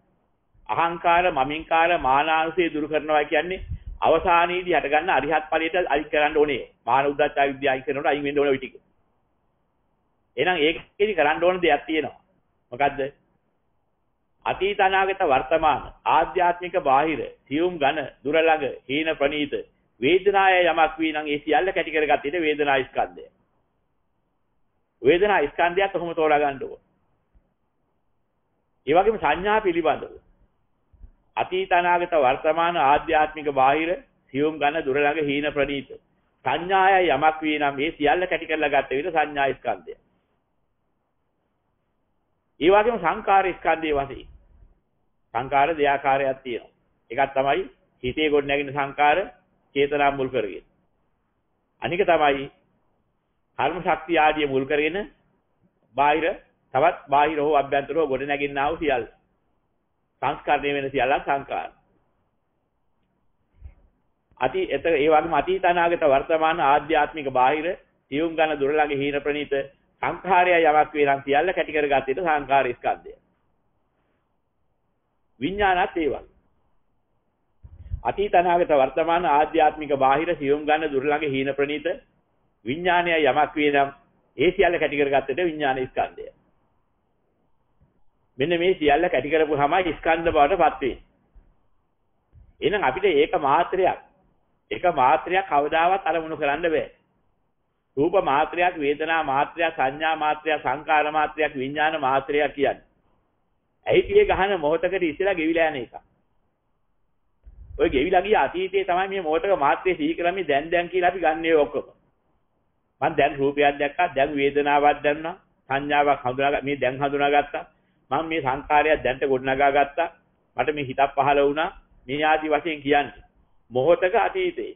අහංකාර මමින්කාර මානාංශය දුරු කරනවා කියන්නේ අවසානයේදී හට ගන්න අරිහත් ඵලයට අයින් කරන්න ඕනේ. මාන උද්දච්ච විද්‍යාව අයින් කරනකොට අයින් වෙන්න ඕනේ ওই ටික. එහෙනම් ඒකෙදි කරන්න ඕන දෙයක් තියෙනවා. මොකද්ද? අතීත අනාගත වර්තමාන ආධ්‍යාත්මික බාහිර සියුම් ඝන දුර ළඟ හීන ප්‍රනීත වේදනාය යමක් වී නම් ඒ සියල්ල කැටි කරගත්තේ වේදනා ස්කන්ධය. වේදනා ස්කන්ධයත් කොහොම තෝරා ගන්න ඕන. ඒ වගේම සංඥා පිළිබඳව අතීත අනාගත වර්තමාන ආධ්‍යාත්මික බාහිර සියුම් ඝන දුර ළඟ හීන ප්‍රනීත සංඥාය යමක් වී නම් මේ සියල්ල කැටි කරලා ගත්ත විදිහ සංඥා ස්කන්ධය. ඒ වගේම සංකාර ස්කන්ධයේ වශයෙන් සංකාර දෙආකාරයක් තියෙනවා. එකක් තමයි හිතේ ගොඩ නැගින සංකාර චේතනා මුල් කරගෙන. අනික තමයි කර්ම ශක්තිය ආදී මුල් කරගෙන බාහිර තවත් බාහිර හෝ අභ්‍යන්තර හෝ ගොඩ නැගින්නා වූ සියල්ල සංස්කරණය වෙන සියල්ල සංකාර. ඒ වගේම අතීත අනාගත වර්තමාන ආධ්‍යාත්මික බාහිර සියුම් ඝන දුර ළඟ හීන ප්‍රනීත සංඛාරය යමක් වේ නම් සියල්ල කැටි කරගත්තේ සංඛාර ස්කන්ධය. විඥානත් ඒ වගේ. අතීත අනාගත වර්තමාන ආධ්‍යාත්මික බාහිර සියුම් ඝන දුර ළඟ හීන ප්‍රනීත විඥානය යමක් වේ නම් ඒ සියල්ල කැටි කරගත්තේ විඥාන ස්කන්ධය. මෙන්න මේ සියල්ල කැටි කරපුවාම ස්කන්ධ බවට පත් වෙන්නේ. එහෙනම් අපිට ඒක මාත්‍රයක් කවදාවත් අරමුණු කරන්න බෑ. රූප මාත්‍රයක්, වේදනා මාත්‍රයක්, සංඥා මාත්‍රයක්, සංකාර මාත්‍රයක්, විඥාන මාත්‍රයක් කියන්නේ. ඇහිතියේ ගහන මොහොතකට ඉස්සෙල්ලා ගෙවිලා යන එක. ඔය ගෙවිලා ගිය අතීතයේ තමයි මේ මොහොතක මාත්‍රේ සිහි කරන්නේ දැන් කියලා අපි ගන්නේ ඔක්කොම. මම දැන් රූපයක් දැක්කා, දැන් වේදනාවක් දැනුණා, සංඥාවක් හඳුනාගත්තා, මේ දැන් හඳුනාගත්තා. මම මේ සංකාරයක් දැන්ට ගොඩනගා ගත්තා. මට මේ හිතක් පහළ වුණා. මේ ආදි වශයෙන් කියන්නේ මොහොතක අතීතේ.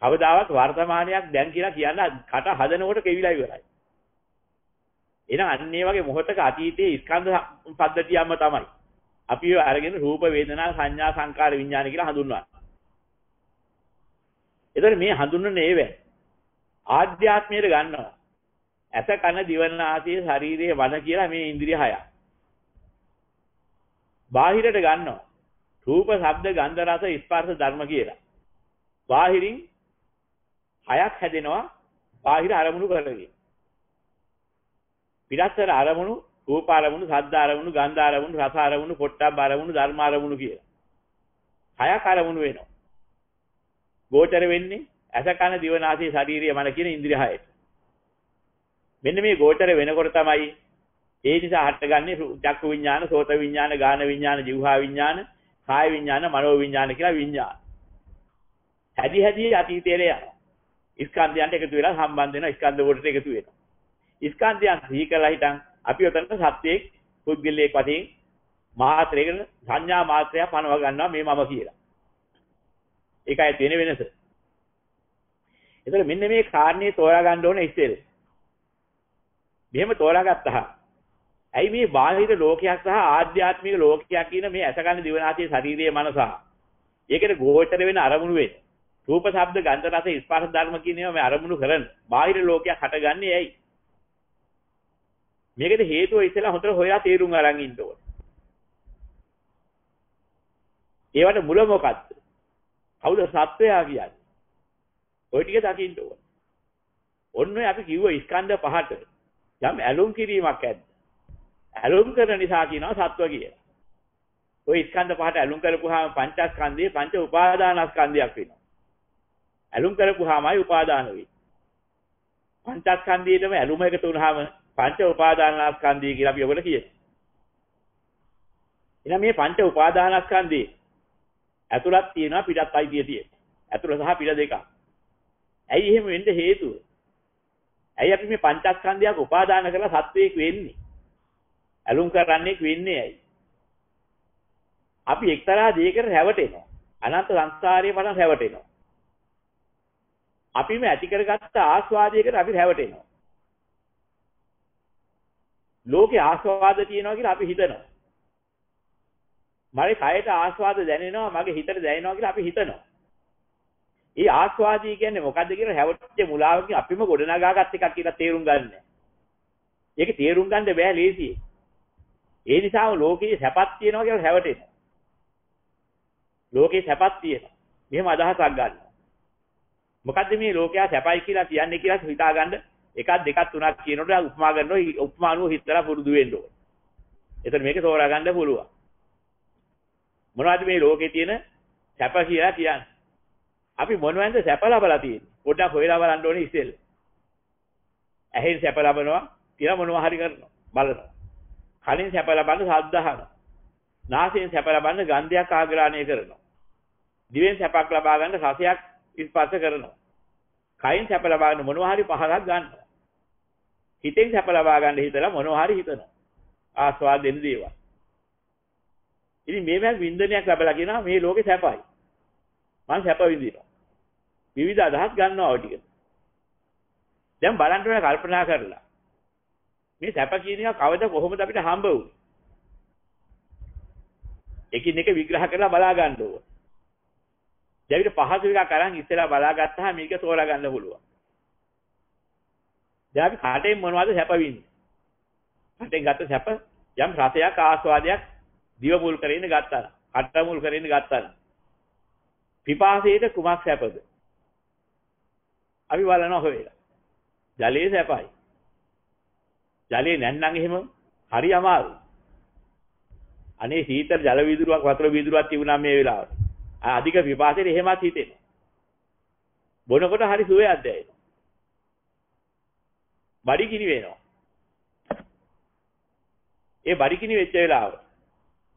අවදාවත් වර්තමානයක් දැන් කියලා කියන්න කට හදනකොට කෙවිලා ඉවරයි. එහෙනම් අන්න ඒ වගේ මොහොතක අතීතයේ ස්කන්ධ පද්ධතියම තමයි. අපි අරගෙන රූප වේදනා සංඥා සංකාර විඥාන කියලා හඳුන්වනවා. එතකොට මේ හඳුන්වන ඒවා ආධ්‍යාත්මයට ගන්නවා. ඇස කන දිව නාසය ශරීරය මන කියලා මේ ඉන්ද්‍රිය හයක්. බාහිරට ගන්නවා. රූප ශබ්ද ගන්ධ රස ස්පර්ශ ධර්ම කියලා. බාහිරින් හයක් හැදෙනවා බාහිර අරමුණු කරගෙන. පිටස්තර අරමුණු, රූප අරමුණු, ශබ්ද අරමුණු, ගන්ධ අරමුණු, රස අරමුණු, පොට්ටබ්බ අරමුණු, ධර්ම අරමුණු කියලා. හයක් අරමුණු වෙනවා. ගෝචර වෙන්නේ ඇස කන දිව නාසය ශරීරය මන කියන ඉන්ද්‍රිය හයට. මෙන්න මේ ගෝචර වෙනකොට තමයි ඒ නිසා හටගන්නේ චක්කු විඥාන, සෝත විඥාන, ගාන විඥාන, જીවහා විඥාන, කාය විඥාන, මනෝ විඥාන කියලා විඥාන. හැදි අතීතයට යනවා. ස්කන්ධයන්ට එකතු වෙලා සම්බන්ධ වෙනවා. ස්කන්ධ වලට එකතු වෙනවා. ස්කන්ධයන් සිහි කරලා හිටන් අපි උතන සත්‍යයේ පුද්ගලයෙක් වශයෙන් මාත්‍රයක සංඥා මාත්‍රය පනව ගන්නවා මේ මම කියලා. ඒකයි තියෙන වෙනස. ඒතර මෙන්න මේ කාරණේ තෝරා ගන්න ඕනේ ඉස්සෙල්. මෙහෙම තෝරාගත්තා. ඇයි මේ බාහිර ලෝකයක් සහ ආධ්‍යාත්මික ලෝකයක් කියන මේ ඇසකන දිවනාසයේ ශාරීරියේ මනස. ඒකට ගෝචර වෙන අරමුණු වෙන්නේ. රූප ශබ්ද ගන්ධ රස ස්පර්ශ ධර්ම කියන ඒවා මේ අරමුණු කරන බාහිර ලෝකයක් හටගන්නේ ඇයි? මේකට හේතුව ඉස්සෙල්ලා හොඳට හොයලා තේරුම් අරන් ඉන්න ඕනේ. ඒවට මුල මොකක්ද? කවුද සත්වයා කියන්නේ? ඔය ටික දකින්න ඕනේ. ඔන්න ඔය අපි කිව්ව ස්කන්ධ පහට යම් ඇලුම් කිරීමක් ඇද්ද? ඇලුම් කරන නිසා කියනවා සත්ව කියලා. ඔය ස්කන්ධ පහට ඇලුම් කරපුවාම පංචස්කන්ධයේ පංච උපාදානස්කන්ධයක් වෙනවා. ඇලුම් කරපුවාමයි උපාදාන වෙන්නේ. පංචස්කන්ධයේම ඇලුම එකතු වුනහම පංච උපාදානස්කන්ධය කියලා අපි ඔයගොල්ලෝ කියනවා. එහෙනම් මේ පංච උපාදානස්කන්ධේ ඇතුළත් තියෙනවා පිටත් අයිතිය තියෙනවා. ඇතුළ සහ පිට දෙක. ඇයි එහෙම වෙන්න හේතුව? ඇයි අපි මේ පංචස්කන්ධයක් උපාදාන කරලා සත්වයක් වෙන්නේ? ඇලුම් කරන්නේ වෙන්නේ ඇයි? අපි එක්තරා දෙයකට රැවටෙනවා. අනන්ත සංස්කාරයේ පටන් රැවටෙනවා. අපි මේ ඇති කරගත්ත ආස්වාදයකට අපි රැවටෙනවා. ලෝකේ ආස්වාද තියෙනවා කියලා අපි හිතනවා. මගේ කයට ආස්වාද දැනෙනවා, මගේ හිතට දැනෙනවා කියලා අපි හිතනවා. ඒ ආස්වාදී කියන්නේ මොකද්ද කියලා හැවටේ මුලාවකින් අපිම ගොඩනගාගත් එකක් කියලා තේරුම් ගන්න. ඒක තේරුම් ගන්න බෑ ලේසියෙන්. ඒ නිසාම ලෝකේ සැපක් තියෙනවා කියලා හැවටෙනවා. ලෝකේ සැපක් තියෙනවා. මෙහෙම අදහසක් ගන්නවා. මොකද්ද මේ ලෝකයා සැපයි කියලා කියන්නේ කියලා හිතා ගන්න එකක් දෙකක් තුනක් කියනකොට උපමා කරනවා. උපමානුව හිතලා පුරුදු වෙන්න ඕනේ. එතන මේක තෝරා ගන්න පුළුවන්. මොනවද මේ ලෝකේ තියෙන සැප කියලා කියන්නේ? අපි මොනවද සැප ලබලා තියෙන්නේ? පොඩ්ඩක් හොයලා බලන්න ඕනේ ඉතින්. ඇහෙන් සැප ලබනවා කියලා මොනවා හරි කරනවා. බලනවා. කනින් සැප ලබන්න ශබ්ද අහනවා. නාසයෙන් සැප ලබන්න ගන්ධයක් ආග්‍රහණය කරනවා. දිවෙන් සැපක් ලබා ගන්න රසයක් ස්පර්ශ කරනවා. කයින් සැප ලබා ගන්න මොනවා හරි පහසක් ගන්නවා. හිතෙන් සැප ලබා ගන්න හිතලා මොනවා හරි හිතනවා. ආස්වාද දෙන දේවල්. ඉතින් මේවැ වින්දනයක් ලැබලා කියනවා මේ ලෝකේ සැපයි. මම සැප විඳිනවා. විවිධ අදහස් ගන්නවා ඔය ටික. දැන් බලන්න ඕනේ කල්පනා කරලා. මේ සැප කියන එක කවද කොහොමද අපිට හම්බ වුනේ? එකින් එක විග්‍රහ කරලා බලා ගන්න ඕන. දැන් අපිට පහසු එකක් අරන් ඉස්සෙල්ලා බලා ගත්තාම මේක තෝරා ගන්න පුළුවන්. දැන් අපි කාටෙන් මොනවද සැප විඳින්නේ? කාටෙන් ගත්ත සැප යම් රසයක් ආස්වාදයක් දිව මුල් කරගෙන ගත්තා. කට මුල් කරගෙන ගත්තා. පිපාසයට කුමක් සැපද? අපි බලනවා හොයලා. ජලයේ සැපයි. ජලයේ නැත්නම් එහෙම හරි අමාරුයි. අනේ සීතල ජල වීදුරුවක් වතුර වීදුරුවක් තිබුණා මේ වෙලාවට. අධික පිපාසයට එහෙමත් හිතෙනවා. බොනකොට හරි සුවයක් දැනෙනවා. බඩි කිනි වෙනවා. ඒ බඩි කිනි වෙච්ච වෙලාව.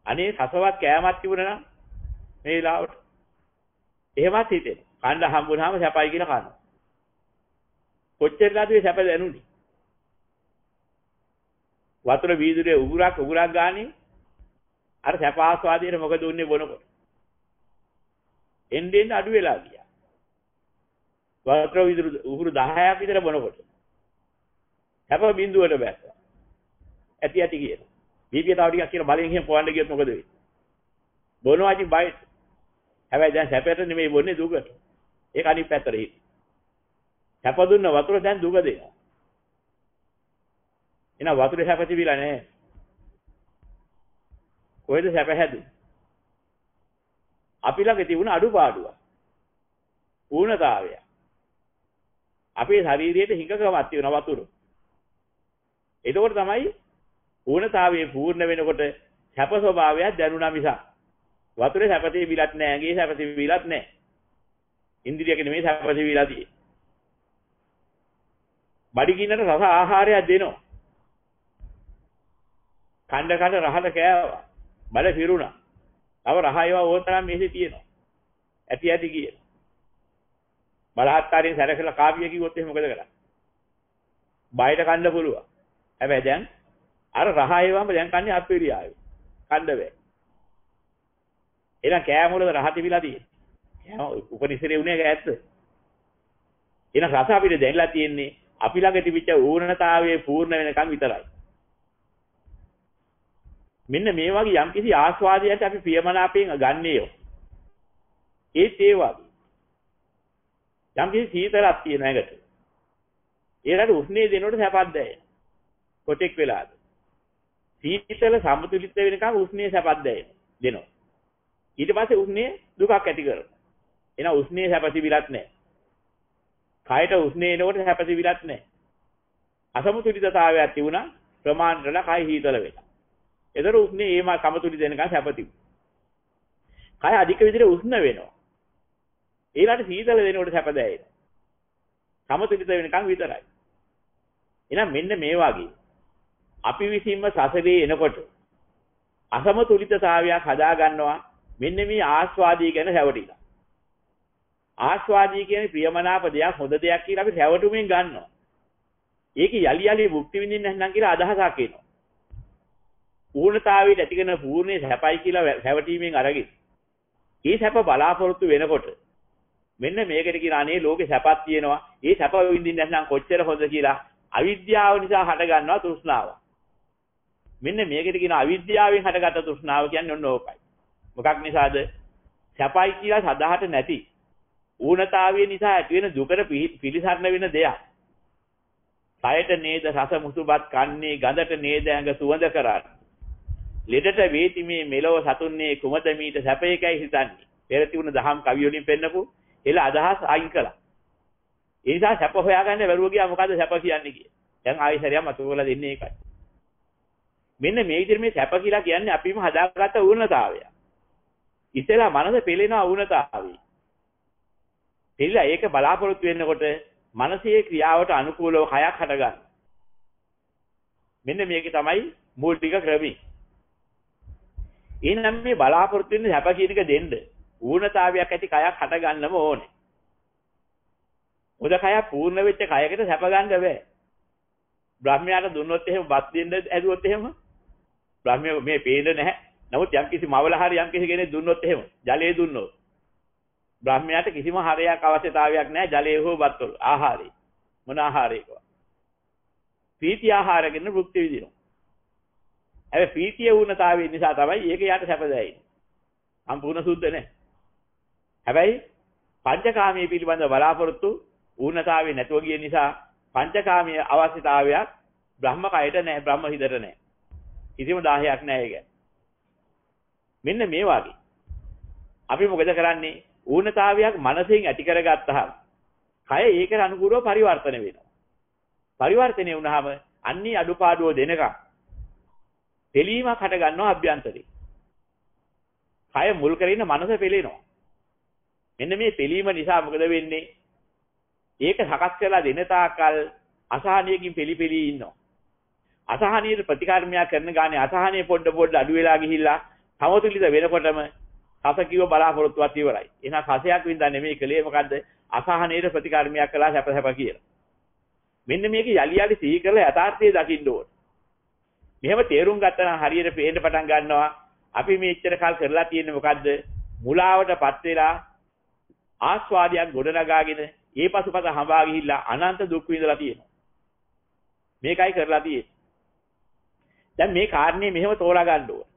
අනේ සසවත් කෑමක් තිබුණා නම් මේ වෙලාවට එහෙමත් හිතෙනවා. කන්න හම්බුනහම සැපයි කියලා කනවා. කොච්චරද මේ සැප දැනුනේ? වතුර වීදුරේ උගුරක් ගානේ අර සැප ආස්වාදයේ මොකද උන්නේ බොනකොට? එන්නේ අඩු වෙලා ගියා. වතුර වීදුරු උගුරු 10ක් විතර බොනකොට සැප බිඳුවට බැස්සා. ඇති කියන. බීපිය තව ටිකක් කියලා බලෙන් එහෙම පොවන්න ගියොත් මොකද වෙන්නේ? බොනවා ඉතින් බයිට්. හැබැයි දැන් සැපයට නෙමෙයි බොන්නේ දුකට. ඒක අනිත් පැත්තට හිටින්. සැප දුන්න වතුර දැන් දුක දෙනවා. එහෙනම් වතුරේ සැප තිබිලා නැහැ. කොහෙද සැප හැදුනේ? අපි ළඟ තිබුණ අඩුපාඩුවක්. පූර්ණතාවය. අපේ ශරීරයේ හිඟකමක් තියෙන වතුර. එතකොට තමයි පූර්ණතාවයේ පූර්ණ වෙනකොට සැප ස්වභාවයක් දැනුණා මිසක් වතුරේ සැප තිබිලත් නැහැ, ඇඟේ සැප තිබිලත් නැහැ. ඉන්ද්‍රියක නෙමෙයි සැප තිබිලා තියෙන්නේ. බඩ ගින්නට රස ආහාරයක් දෙනවා. කණ්ඩ රහට කෑවා. බඩ පිරුණා. තව රහ ඒවා ඕතරම් මේසේ තියෙනවා. ඇති කියන. බලහත්කාරයෙන් සැරකලා කාපිය කිව්වොත් එහෙම මොකද කරන්නේ? බයිට කන්න පුළුවන්. හැබැයි දැන් අර රහ ඒවාම දැන් කන්නේ අපිරියාවේ. කන්න බෑ. එහෙනම් කෑම වල රහ තිබිලා තියෙන්නේ. කෑම උපනිශ්‍රේ උනේ ඇත්ත. එහෙනම් රස අපිට දැනලා තියෙන්නේ අපි ළඟ තිබිච්ච ඌර්ණතාවයේ පූර්ණ වෙනකන් විතරයි. මෙන්න මේ වගේ යම්කිසි ආස්වාදයක් අපි ප්‍රියමනාපයෙන් ගන්නේයෝ. ඒත් ඒ වගේ. යම්කිසි සීතලක් තියෙන එකට. ඒකට උස්නේ දෙනකොට සැපක් දැනෙන. කොටෙක් වෙලාද. සීතල සමතුලිත වෙනකම් උස්නේ සැපක් දෙනවා. ඊට පස්සේ උස්නේ දුකක් ඇති කරනවා. එහෙනම් උස්නේ සැප තිබිලත් නැහැ. කයට උස්නේ එනකොට සැප තිබිලත් නැහැ. අසමතුලිතතාවයක් තිබුණා ප්‍රමාණයට කය හීතල වෙනවා. ඒතර උස්නේ ඒම සමතුලිත වෙනකන් සැප තිබුණා. කය අධික විදිහට උෂ්ණ වෙනවා. ඊළඟට සීතල වෙනකොට සැප දැනෙනවා. සමතුලිත වෙනකන් විතරයි. එහෙනම් මෙන්න මේ වගේ අපි විසින්ම සසරේ එනකොට අසමතුලිතතාවයක් හදා ගන්නවා මෙන්න මේ ආස්වාදී ගැන හැවටිලා. ආස්වාදී කියන්නේ ප්‍රියමනාප දෙයක් හොඳ දෙයක් කියලා අපි හැවටුමින් ගන්නවා. ඒක යලි යලි මුක්ති විඳින්න නැත්නම් කියලා අදහසක් එනවා. පූර්ණතාවයට ඇති කරන පූර්ණේ සැපයි කියලා හැවටීමෙන් අරගෙන ඒ සැප බලාපොරොත්තු වෙනකොට මෙන්න මේකට කියන අනේ ලෝකේ සැපක් තියෙනවා. ඒ සැප විඳින්න නැත්නම් කොච්චර හොඳ කියලා අවිද්‍යාව නිසා හට ගන්නවා තෘෂ්ණාව. මෙන්න මේකට කියන අවිද්‍යාවෙන් හටගත්ත තෘෂ්ණාව කියන්නේ ඔන්න ඕකයි. මොකක් නිසාද? සැපයි කියලා සදාහට නැති ඌනතාවය නිසා ඇති වෙන දුකට පිළිසරණ වෙන දෙයක්. කයට නේද රස මුසුබත් කන්නේ ගඳට නේද ඇඟ සුවඳ කරන්නේ. ලෙඩට වේති මේ මෙලව සතුන්නේ කුමද මීට සැපේකයි හිතන්නේ. පෙර තිබුණ දහම් කවි වලින් පෙන්නපු එළ අදහස් අයින් කළා. ඒ නිසා සැප හොයාගන්න බැරුව ගියා මොකද්ද සැප කියන්නේ කිය. දැන් ආයෙ සැරයක් මතුවලා දෙන්නේ ඒකයි. මෙන්න මේ විදිහට මේ සැප කියලා කියන්නේ අපිම හදාගත්ත ඌනතාවය. ඉතලා මනස පෙළෙනවා ඌනතාවයි. එilla ඒක බලාපොරොත්තු වෙනකොට මනසේ ක්‍රියාවට අනුකූලව කයක් හටගන්න. මෙන්න මේක තමයි මූලික ක්‍රමය. එහෙනම් මේ බලාපොරොත්තු වෙන සැප කියන එක දෙන්න ඌනතාවයක් ඇති කයක් හටගන්නම ඕනේ. මොකද කය පූර්ණ වෙච්ච කයකට සැප ගන්න බෑ. බ්‍රහ්මයාට දුන්නොත් එහෙම බත් දෙන්න ඇදුවොත් එහෙම බ්‍රහ්මයා මේ පේන්නේ නැහැ. නමුත් යම් කිසි මවල හරි යම් කිසි කෙනෙක් දුන්නොත් එහෙම ජලය දුන්නොත් බ්‍රහ්මයාට කිසිම හරයක් අවශ්‍යතාවයක් නැහැ ජලයේ හෝ බත් වල ආහාරේ. මොන ආහාරයක. ප්‍රීති ආහාරගෙන භුක්ති විඳිනවා. හැබැයි ප්‍රීතිය වුණතාවය නිසා තමයි ඒක යට සැප දැනෙන්නේ. සම්පූර්ණ සුද්ධ නැහැ. හැබැයි පංචකාමයේ පිළිබඳ බලාපොරොත්තු ඌනතාවේ නැතුව ගිය නිසා පංචකාමයේ අවශ්‍යතාවයක් බ්‍රහ්ම කයට නැහැ බ්‍රහ්ම හිතට නැහැ. කිසිම 10ක් නැහැ ඒක. මෙන්න මේ වගේ. අපි මොකද කරන්නේ? ඌනතාවයක් මනසෙන් ඇති කරගත්තාම කය ඒකට අනුකූලව පරිවර්තන වෙනවා. පරිවර්තනය වුණාම අන්නේ අඩුපාඩුව දෙනකම් තෙලීමක් හට ගන්නවා අභ්‍යන්තරේ. කය මුල් කරගෙන මනස පෙළෙනවා. මෙන්න මේ පෙළීම නිසා මොකද වෙන්නේ? ඒක සකස් කරලා දෙන තාකල් අසහනයකින් පෙළි ඉන්නවා. අසහනීය ප්‍රතිකාරමයක් කරන ගානේ අසහනය පොඩ අඩු වෙලා ගිහිල්ලා සමතුලිත වෙනකොටම සස කිව බලාපොරොත්තුවත් ඉවරයි. එහෙනම් සසයක් වින්දා නෙමෙයි කලේ මොකද්ද? අසහනීය ප්‍රතිකාරමයක් කළා සැප කියලා. මෙන්න මේක යලි යලි සිහි කරලා යථාර්ථය දකින්න ඕන. මෙහෙම තේරුම් ගත්තා නම් හරියට පේන්න පටන් ගන්නවා අපි මේ ඉච්චර කල් කරලා තියෙන්නේ මොකද්ද? මුලාවටපත් වෙලා ආස්වාදයක් ගොඩනගාගෙන ඒ පසුපස හඹා ගිහිල්ලා අනන්ත දුක් විඳලා තියෙනවා. මේකයි කරලා තියෙන්නේ. දැන් මේ කාරණේ මෙහෙම තෝරා ගන්න ඕන.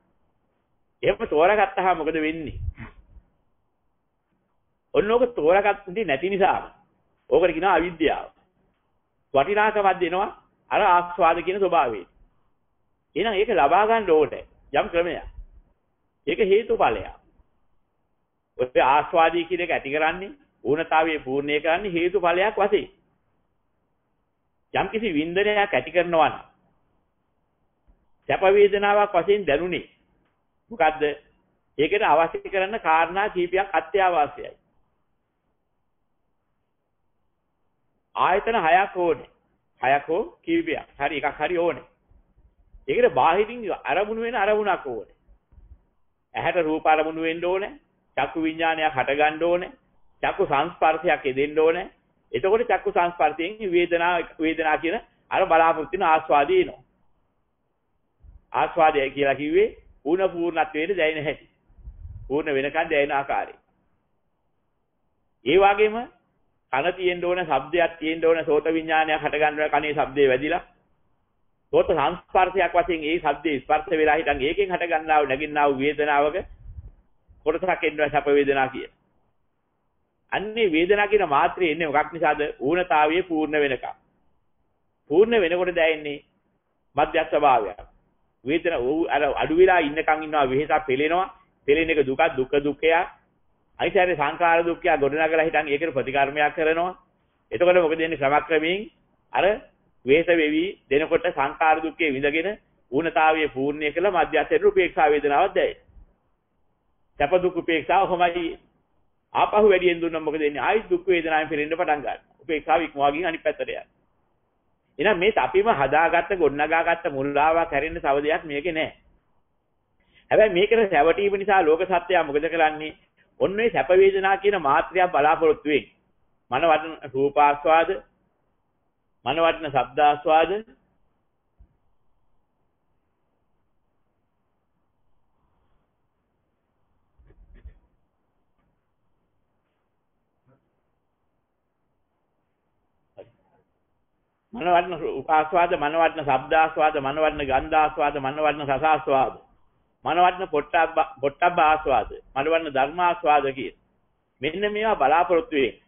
එහෙම තෝරාගත්තාම මොකද වෙන්නේ? ඔන්නෝක තෝරාගත්තේ නැති නිසා ඕකට කියනවා අවිද්‍යාව. වටිනාකමක් දෙනවා අර ආස්වාද කියන ස්වභාවයෙන්. එහෙනම් ඒක ලබා ගන්න ඕනේ යම් ක්‍රමයක්. ඒක හේතුඵලයක්. ඔය ආස්වාදී කියන එක ඇති කරන්නේ ඌනතාවයේ පූර්ණේ කරන්නේ හේතුඵලයක් වශයෙන්. යම් කිසි වින්දනයක් ඇති කරනවා නම් සැප වේදනාවක් වශයෙන් දැනුනේ. මොකද්ද? ඒකට අවශ්‍ය කරන කාරණා කීපයක් අත්‍යවශ්‍යයි. ආයතන 6ක් ඕනේ. 6ක් හෝ කීපයක්. හරි එකක් හරි ඕනේ. ඒකට බාහිරින් අරමුණු වෙන අරමුණක් ඕනේ. ඇහැට රූප අරමුණු වෙන්න ඕනේ. චක්කු විඥානයක් හට ගන්න ඕනේ. චක්කු සංස්පර්ශයක් එදෙන්න ඕනේ. එතකොට චක්කු සංස්පර්ශයෙන් වේදනා කියන අර බලාපොරොත්තු වෙන ආස්වාදය එනවා. ආස්වාදය කියලා කිව්වේ පූර්ණත්වයට දැනෙන හැටි. පූර්ණ වෙනකන් දැනෙන ආකාරය. ඒ වගේම කන තියෙන්න ඕන, ශබ්දයක් තියෙන්න ඕන, සෝත විඥානයක් හට ගන්නවා කනේ ශබ්දේ වැදිලා. සෝත සංස්පර්ශයක් වශයෙන් ඒ ශබ්දේ ස්පර්ශ වෙලා හිටන් ඒකෙන් හට ගන්නා වූ නැගින්නා වූ වේදනාවක කොටසක් එන්නවා සැප වේදනා කිය. අන්නේ වේදනා කියන මාත්‍රේ එන්නේ මොකක් නිසාද? ඌනතාවයේ පූර්ණ වෙනකම්. පූර්ණ වෙනකොට දැනෙන්නේ මධ්‍යස්ථ ස්වභාවයක්. වේදන අර අඩු වෙලා ඉන්නකම් ඉන්නවා වෙහසක් පෙලෙනවා. පෙලෙන එක දුකක් දුක්ඛය. අයිතරේ සංඛාර දුක්ඛය ගොඩනගලා හිටන් ඒකට ප්‍රතිකර්මයක් කරනවා. එතකොට මොකද වෙන්නේ? ක්‍රමක්‍රමයෙන් අර වේස වෙවි දෙනකොට සංඛාර දුක්ඛය විඳගෙන ඌනතාවයේ පූර්ණය කළ මධ්‍යස්ථ රූපේක්ෂා වේදනාවක් දැයි. සැප දුක් උපේක්ෂාව කොහොමයි? ආපහු වැඩියෙන් දුන්නොත් මොකද වෙන්නේ? ආයි දුක් වේදනාවෙන් පෙරෙන්න පටන් ගන්නවා. උපේක්ෂාව ඉක්මවා ගින් අනිත් පැත්තට යනවා. එහෙනම් මේ අපිම හදාගත්ත ගොඩනගාගත්ත මුල්ලාවක් හැරෙන්න තව දෙයක් මේකේ නැහැ. හැබැයි මේකට රැවටීම නිසා ලෝක සත්‍යය මොකද කරන්නේ? ඔන්න ඔය සැප වේදනා කියන මාත්‍රයක් බලාපොරොත්තු වෙන්නේ. මන වටන රූපාස්වාද, මන වටන ශබ්දාස්වාද, මන වටන රූපාස්වාද, මන වටන ශබ්දාස්වාද, මන වටන ගන්ධාස්වාද, මන වටන රසාස්වාද, මන වටන පොට්ටබ්බ ආස්වාද, මන වටන ධර්මාස්වාද කියන මෙන්න මේවා බලාපොරොත්තු වෙන්නේ.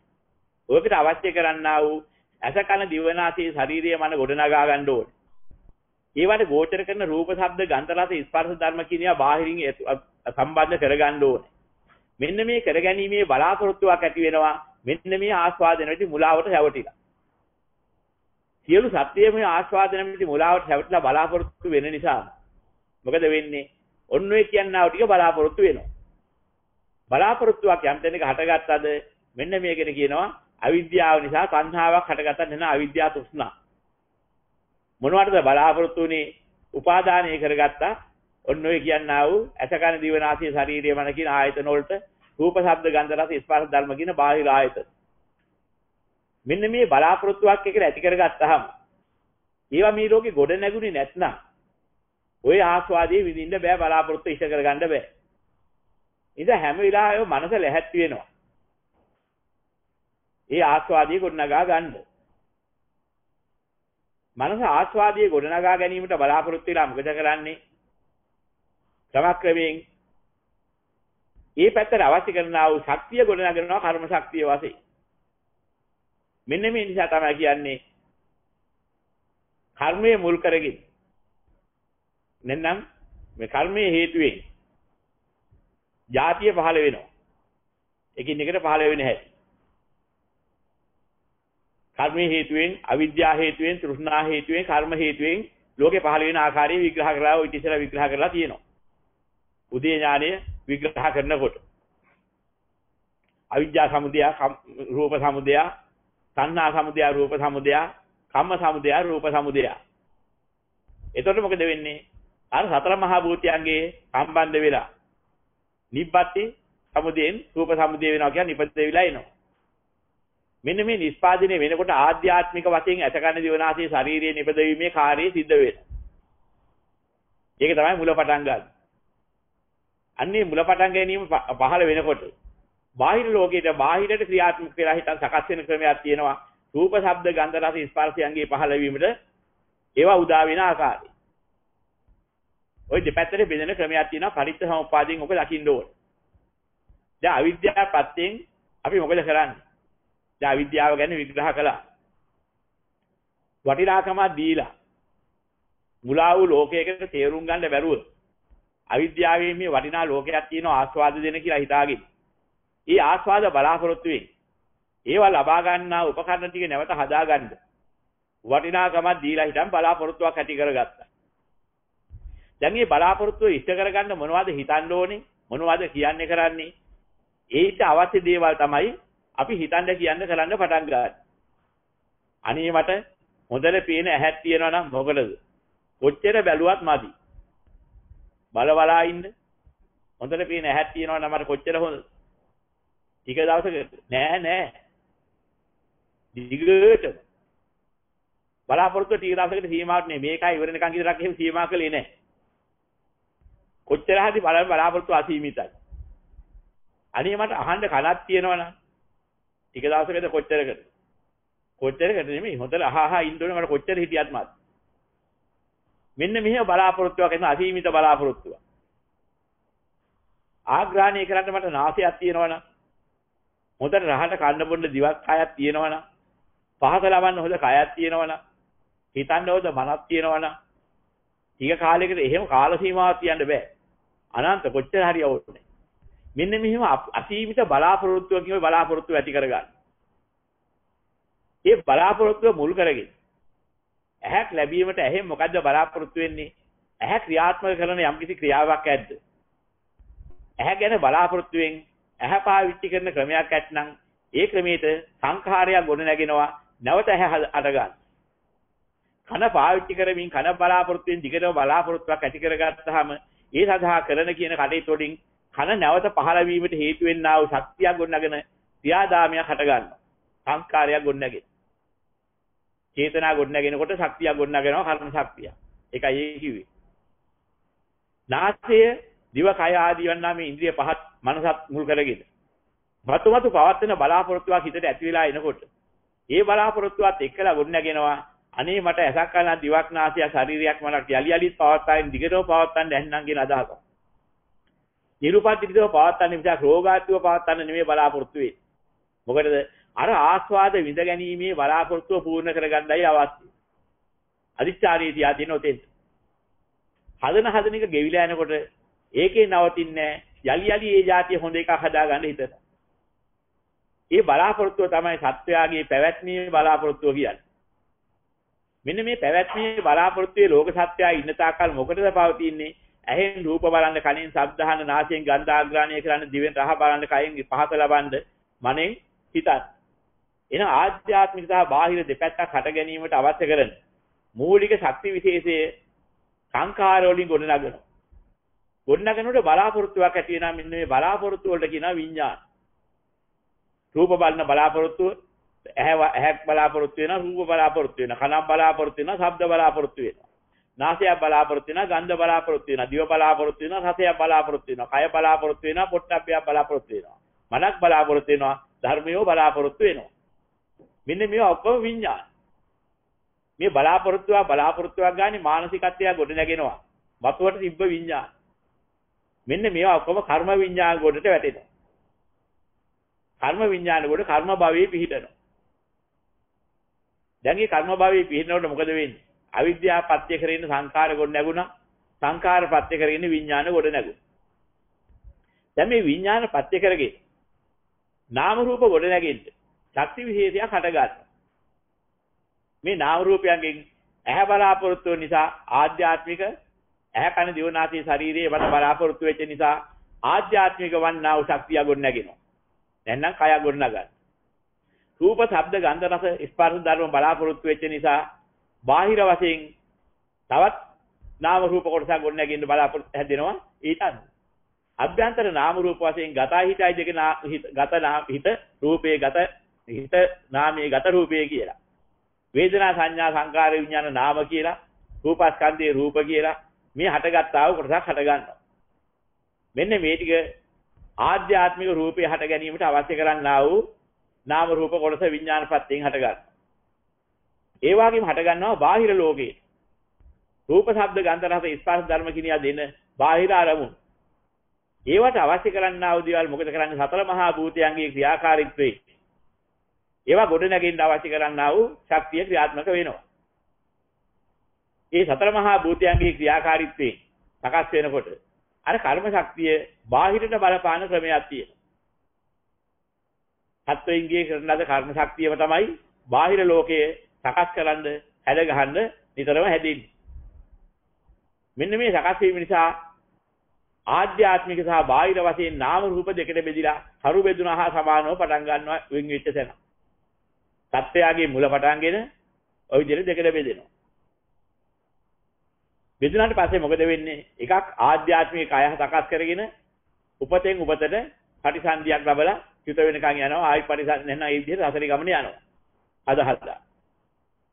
ඔයකට අවශ්‍ය කරන්නා වූ ඇස කන දිවනාසය ශාරීරිය මන ගොඩනගා ගන්න ඕනේ. ඒවට ගෝචර කරන රූප ශබ්ද ගන්ධ රස ස්පර්ශ ධර්ම කියන ඒවා බාහිරින් සම්බන්ධ කරගන්න ඕනේ. මෙන්න මේ කරගැනීමේ බලාපොරොත්තුවක් ඇති වෙනවා. මෙන්න මේ ආස්වාදනයේදී මුලාවට හැවටිලා. සියලු සත්‍යයේ මේ ආස්වාදනයේදී මුලාවට හැවටිලා බලාපොරොත්තු වෙන නිසා මොකද වෙන්නේ? ඔන්න ඔය කියනවා ටික බලාපොරොත්තු වෙනවා. බලාපොරොත්තුවක් යම් තැනක හටගත්තද මෙන්න මේකට කියනවා අවිද්‍යාව නිසා සංහාවක් හටගත්තා නේද? අවිද්‍යාව තෘෂ්ණා. මොනවටද බලාපොරොත්තු උනේ? උපාදානය කරගත්තා. ඔන්න ඔය කියනවා වූ ඇසකන දිවනාසය ශරීරය මන කියන ආයතන වලට රූප ශබ්ද ගන්ධ රස ස්පර්ශ ධර්ම කියන බාහිර ආයතන. මෙන්න මේ බලාපොරොත්තුවක් එකට ඇති කරගත්තාම ඒවා මේ ලෝකේ ගොඩ නැගුණේ නැත්නම් ඔය ආස්වාදයේ විඳින්න බෑ, බලාපොරොත්තු ඉෂ්ට කරගන්න බෑ. ඉතින් හැම වෙලාවෙම මනස ලැහැත්ති වෙනවා. ඒ ආස්වාදයේ ගොඩනගා ගන්න. මනස ආස්වාදයේ ගොඩනගා ගැනීමට බලාපොරොත්තු වෙලා මොකද කරන්නේ? ක්‍රමක්‍රමයෙන් ඒ පැත්තට අවශ්‍ය කරනා වූ ශක්තිය ගොඩනගනවා කර්ම ශක්තිය වශයෙන්. මෙන්න මේ නිසා තමයි කියන්නේ කර්මයේ මුල් කරගෙන නැත්නම් මේ කර්මයේ හේතුවෙන් ජාතිය පහළ වෙනවා. එකින් එකට පහළ වෙන්නේ නැහැ. කර්මයේ හේතුවෙන්, අවිද්‍යාව හේතුවෙන්, තෘෂ්ණා හේතුවෙන්, කර්ම හේතුවෙන් ලෝකේ පහළ වෙන ආකාරය විග්‍රහ කරලා ඔය ඉතිසලා විග්‍රහ කරලා තියෙනවා. උදේ ඥානය විග්‍රහ කරනකොට අවිද්‍යා සමුදය, රූප සමුදය, සංඥා සමුදය, රූප සමුදය, කම්ම සමුදය, රූප සමුදය. එතකොට මොකද වෙන්නේ? අර සතර මහා භූතයන්ගේ සම්බන්ධ වෙලා නිබ්බති සමුදයෙන් රූප සමුදය වෙනවා කියන්නේ නිපද වෙලා එනවා. මෙන්න මේ නිස්පාදනය වෙනකොට ආධ්‍යාත්මික වශයෙන් ඇතකන දිවනාසයේ ශාරීරියේ නිපද වීමේ කාර්යය සිද්ධ වෙනවා. ඒක තමයි මුල පටන් ගන්න. අන්නේ මුල පටන් ගැනීම පහළ වෙනකොට බාහිර ලෝකයට බාහිරට ක්‍රියාත්මක වෙලා හිතන් සකස් වෙන ක්‍රමයක් තියෙනවා. රූප, ශබ්ද, ගන්ධ, රස, ස්පර්ශයන්ගේ පහළ වීමට ඒවා උදා වෙන ආකාරය. ওই දෙපැත්තට බෙදෙන ක්‍රමයක් තියෙනවා. පරිත්‍ත සමුප්පාදයෙන් ඔබ දකින්න ඕනේ. දැන් අවිද්‍යාව පැත්තෙන් අපි මොකද කරන්නේ? දැන් අවිද්‍යාව ගැන විග්‍රහ කළා. වටිනාකමක් දීලා මුලා වූ ලෝකයකට තේරුම් ගන්න බැරුව අවිද්‍යාවේ මේ වටිනා ලෝකයක් තියෙනවා ආස්වාද දෙන කියලා හිතාගෙන. ඒ ආස්වාද බලාපොරොත්තු වෙන්නේ ඒවා ලබා ගන්නා උපකරණ ටික නැවත හදාගන්න. වටිනාකමක් දීලා හිටන් බලාපොරොත්තුවක් ඇති කරගත්තා. දැන් මේ බලාපොරොත්තුව ඉෂ්ට කරගන්න මොනවද හිතන්න ඕනේ? මොනවද කියන්නේ කරන්නේ? ඒට අවශ්‍ය දේවල් තමයි අපි හිතන්න කියන්න කරන්න පටන් ගන්න. අනේ මට හොඳට පේන ඇහක් තියෙනවා නම් මොකටද? කොච්චර බැලුවත් මදි. බලවලා ඉන්න. හොඳට පේන ඇහක් තියෙනවා නම් මට කොච්චර හොඳ. ටික දවසක නෑ. දිගට බලාපොරොත්තු ටික දවසකට සීමාවක් නේ. මේකයි ඉවර වෙනකන් විතරක් එහෙම සීමා කළේ නෑ. කොච්චර හරි බලාපොරොත්තු අසීමිතයි. අනේ මට අහන්න කනක් තියෙනවනම් ටික දවසකද කොච්චරකට නෙමෙයි හොඳට අහහා ඉන්න ඕනේ මට කොච්චර හිටියත් මත්. මෙන්න මෙහෙම බලාපොරොත්තුවක් එන අසීමිත බලාපොරොත්තුවක්. ආග්‍රහණය කරන්න මට නාසයක් තියෙනවනම් හොඳට රහට කන්න බොන්න දිවක් කයක් තියෙනවනම් පහස ලබන්න හොඳ කයක් තියෙනවනම් හිතන්න හොඳ මනක් තියෙනවනම් ටික කාලයකට එහෙම කාල සීමාවක් තියන්න බෑ. අනන්ත කොච්චර හරි අවුනේ. මෙන්න මෙහෙම අසීමිත බලාපොරොත්තුවකින් ඔය බලාපොරොත්තු ඇති කරගන්න. ඒ බලාපොරොත්තුව මුල් කරගෙන ඇහක් ලැබීමට ඇහෙන් මොකද්ද බලාපොරොත්තු වෙන්නේ? ඇහ ක්‍රියාත්මක කරන යම්කිසි ක්‍රියාවක් ඇද්ද? ඇහ ගැන බලාපොරොත්තුෙන් ඇහ පාවිච්චි කරන ක්‍රමයක් ඇත්නම් ඒ ක්‍රමයට සංඛාරයක් ගොඩ නැගෙනවා. නැවත ඇහ අඩ ගන්න. කන පාවිච්චි කරමින් කන බලාපොරොත්තුෙන් දිගටම බලාපොරොත්තුවක් ඇති කරගත්තාම ඒ සඳහා කරන කියන කටයුතු වලින් කන නැවත පහළ වීමට හේතු වෙන්නා වූ ශක්තියක් ගොඩනගෙන ක්‍රියාදාමයක් හට ගන්නවා. සංස්කාරයක් ගොඩනගෙන. චේතනා ගොඩනගෙනකොට ශක්තියක් ගොඩනගෙනවා කර්ම ශක්තිය. ඒකයි ඒ කිව්වේ. නාසය, දිව, කය ආදී වන්නා මේ ඉන්ද්‍රිය පහත් මනසත් මුල් කරගෙන. මතුමතු පවත්වන බලාපොරොත්තුවක් හිතට ඇති වෙලා එනකොට ඒ බලාපොරොත්තුවත් එක්කලා ගොඩනගෙනවා. අනේ මට ඇසක් කන දිවක් නාසය ශරීරයක් මලට යලි යලිත් පවත්වාගෙන දිගටම පවත්වන්න ඇන්නම් කියන අදහසක්. නිරුපද්දිතව පවත්වන්න මිසක් රෝගාතුව පවත්වන්න නෙමෙයි බලාපොරොත්තු වෙන්නේ. මොකටද? අර ආස්වාද විඳ ගැනීමේ බලාපොරොත්තුව පූර්ණ කරගන්නයි අවශ්‍ය. අදිච්චාරී තියා දෙන උතෙන්. හදන එක ගෙවිලා යනකොට ඒකේ නවතින්නේ යලි යලි ඒ જાතිය හොඳ එකක් හදාගන්න හිතන. ඒ බලාපොරොත්තුව තමයි සත්වයාගේ පැවැත්මේ බලාපොරොත්තුව කියන්නේ. මෙන්න මේ පැවැත්මේ බලාපොරොත්තුවේ ලෝක සත්‍යය ඉන්න තාක්කල් මොකටද පවතින්නේ? ඇහෙන් රූප බලන්න, කනෙන් ශබ්ද අහන්න, නාසයෙන් ගන්ධ ආග්‍රහණය කරන්න, දිවෙන් රහ බලන්න, කයෙන් පහස ලබන්න, මනෙන් හිතන්න. එන ආධ්‍යාත්මික සහ බාහිර දෙපැත්තක් හට ගැනීමට අවශ්‍ය කරන මූලික ශක්ති විශේෂයේ සංඛාර වලින් ගොඩනගනවා. ගොඩනගනකොට බලාපොරොත්තුවක් ඇති වෙනා මෙන්න මේ බලාපොරොත්තු වලට කියනවා විඥාන. රූප බලන බලාපොරොත්තුව, ඇහැක් බලාපොරොත්තු වෙනවා, රූප බලාපොරොත්තු වෙනවා, කනක් බලාපොරොත්තු වෙනවා, ශබ්ද බලාපොරොත්තු වෙනවා. නාසයක් බලාපොරොත්තු වෙනවා, ගන්ධ බලාපොරොත්තු වෙනවා, දිව බලාපොරොත්තු වෙනවා, රසයක් බලාපොරොත්තු වෙනවා, කය බලාපොරොත්තු වෙනවා, පොට්ටබ්බයක් බලාපොරොත්තු වෙනවා. මනක් බලාපොරොත්තු වෙනවා, ධර්මයෝ බලාපොරොත්තු වෙනවා. මෙන්න මේවා ඔක්කොම විඥාන. මේ බලාපොරොත්තුවක් ගානේ මානසිකත්වයක් ගොඩ නැගෙනවා. වතුවට තිබ්බ විඥාන. මෙන්න මේවා ඔක්කොම කර්ම විඥාන ගොඩට වැටෙනවා. කර්ම විඥාන ගොඩ කර්ම භවයේ පිහිටනවා. දැන් මේ කර්ම භවයේ පිහිටනකොට මොකද වෙන්නේ? අවිද්‍යාව පත්‍ය කරගෙන සංඛාර ගොඩ නැගුණා. සංඛාර පත්‍ය කරගෙන විඥාන ගොඩ නැගුණා. දැන් මේ විඥාන පත්‍ය කරගෙන නාම රූප ගොඩ නැගෙන්න ශක්ති විශේෂයක් හට ගන්නවා. මේ නාම රූපයන්ගෙන් ඇහැ බලාපොරොත්තු නිසා ආධ්‍යාත්මික ඇහැ කන දිව නාසය ශරීරයේ වන බලාපොරොත්තු වෙච්ච නිසා ආධ්‍යාත්මික වන්නා වූ ශක්තිය ගොඩ නැගෙනවා. දැන් නම් කය ගොඩ නගන්න. රූප, ශබ්ද, ගන්ධ, රස, ස්පර්ශ ධර්ම බලාපොරොත්තු වෙච්ච නිසා බාහිර වශයෙන් තවත් නාම රූප කොටසක් ගොඩ නැගෙන්න බලාපොරොත්තු හැදෙනවා. ඊට අනුව අභ්‍යන්තර නාම රූප වශයෙන් ගතයි හිතයි දෙක හිත රූපේ ගත හිත නාමයේ ගත රූපේ කියලා. වේදනා සංඥා සංකාර විඥාන නාම කියලා, රූපස්කන්ධේ රූප කියලා මේ හටගත්තා වූ කොටසක් හට ගන්නවා. මෙන්න මේ ටික ආධ්‍යාත්මික රූපේ හට ගැනීමට අවශ්‍ය කරන්නා වූ නාම රූප කොටස විඥානපත්යෙන් හට ගන්නවා. ඒ වගේම හට ගන්නවා බාහිර ලෝකේ. රූප, ශබ්ද, ගන්ධ, රස, ස්පර්ශ ධර්ම කිනියා දෙන බාහිර අරමුණු. ඒවට අවශ්‍ය කරන්නා වූ දේවල් මොකද කරන්නේ? සතර මහා භූතයන්ගේ ක්‍රියාකාරීත්වයේ ඒවා ගොඩ නැගෙන්න අවශ්‍ය කරන්නා වූ ශක්තිය ක්‍රියාත්මක වෙනවා. මේ සතර මහා භූතයන්ගේ ක්‍රියාකාරීත්වයෙන් සකස් වෙනකොට අර කර්ම ශක්තිය බාහිරට බලපාන ක්‍රමයක් තියෙනවා. සත්වයින්ගේ කරන ලද කර්ම ශක්තියම තමයි බාහිර ලෝකයේ සකස් කරන්න, හැද ගහන්න නිතරම හැදෙන්නේ. මෙන්න මේ සකස් වීම නිසා ආධ්‍යාත්මික සහ බාහිර වශයෙන් නාම රූප දෙකට බෙදිලා කරු බෙදුනා හා සමානව පටන් ගන්නවා වෙන් වෙච්ච තැන. සත්‍යයගේ මුල පටන්ගෙන ওই විදිහට දෙකට බෙදෙනවා. බෙදුනාට පස්සේ මොකද වෙන්නේ? එකක් ආධ්‍යාත්මික කය සකස් කරගෙන උපතෙන් උපතට පටිසන්ධියක් ලැබලා චුත වෙනකන් යනවා. ආයි පටිසන්ධි නැත්නම් ඒ විදිහට රසරි ගමන යනවා. අදහස්ලා.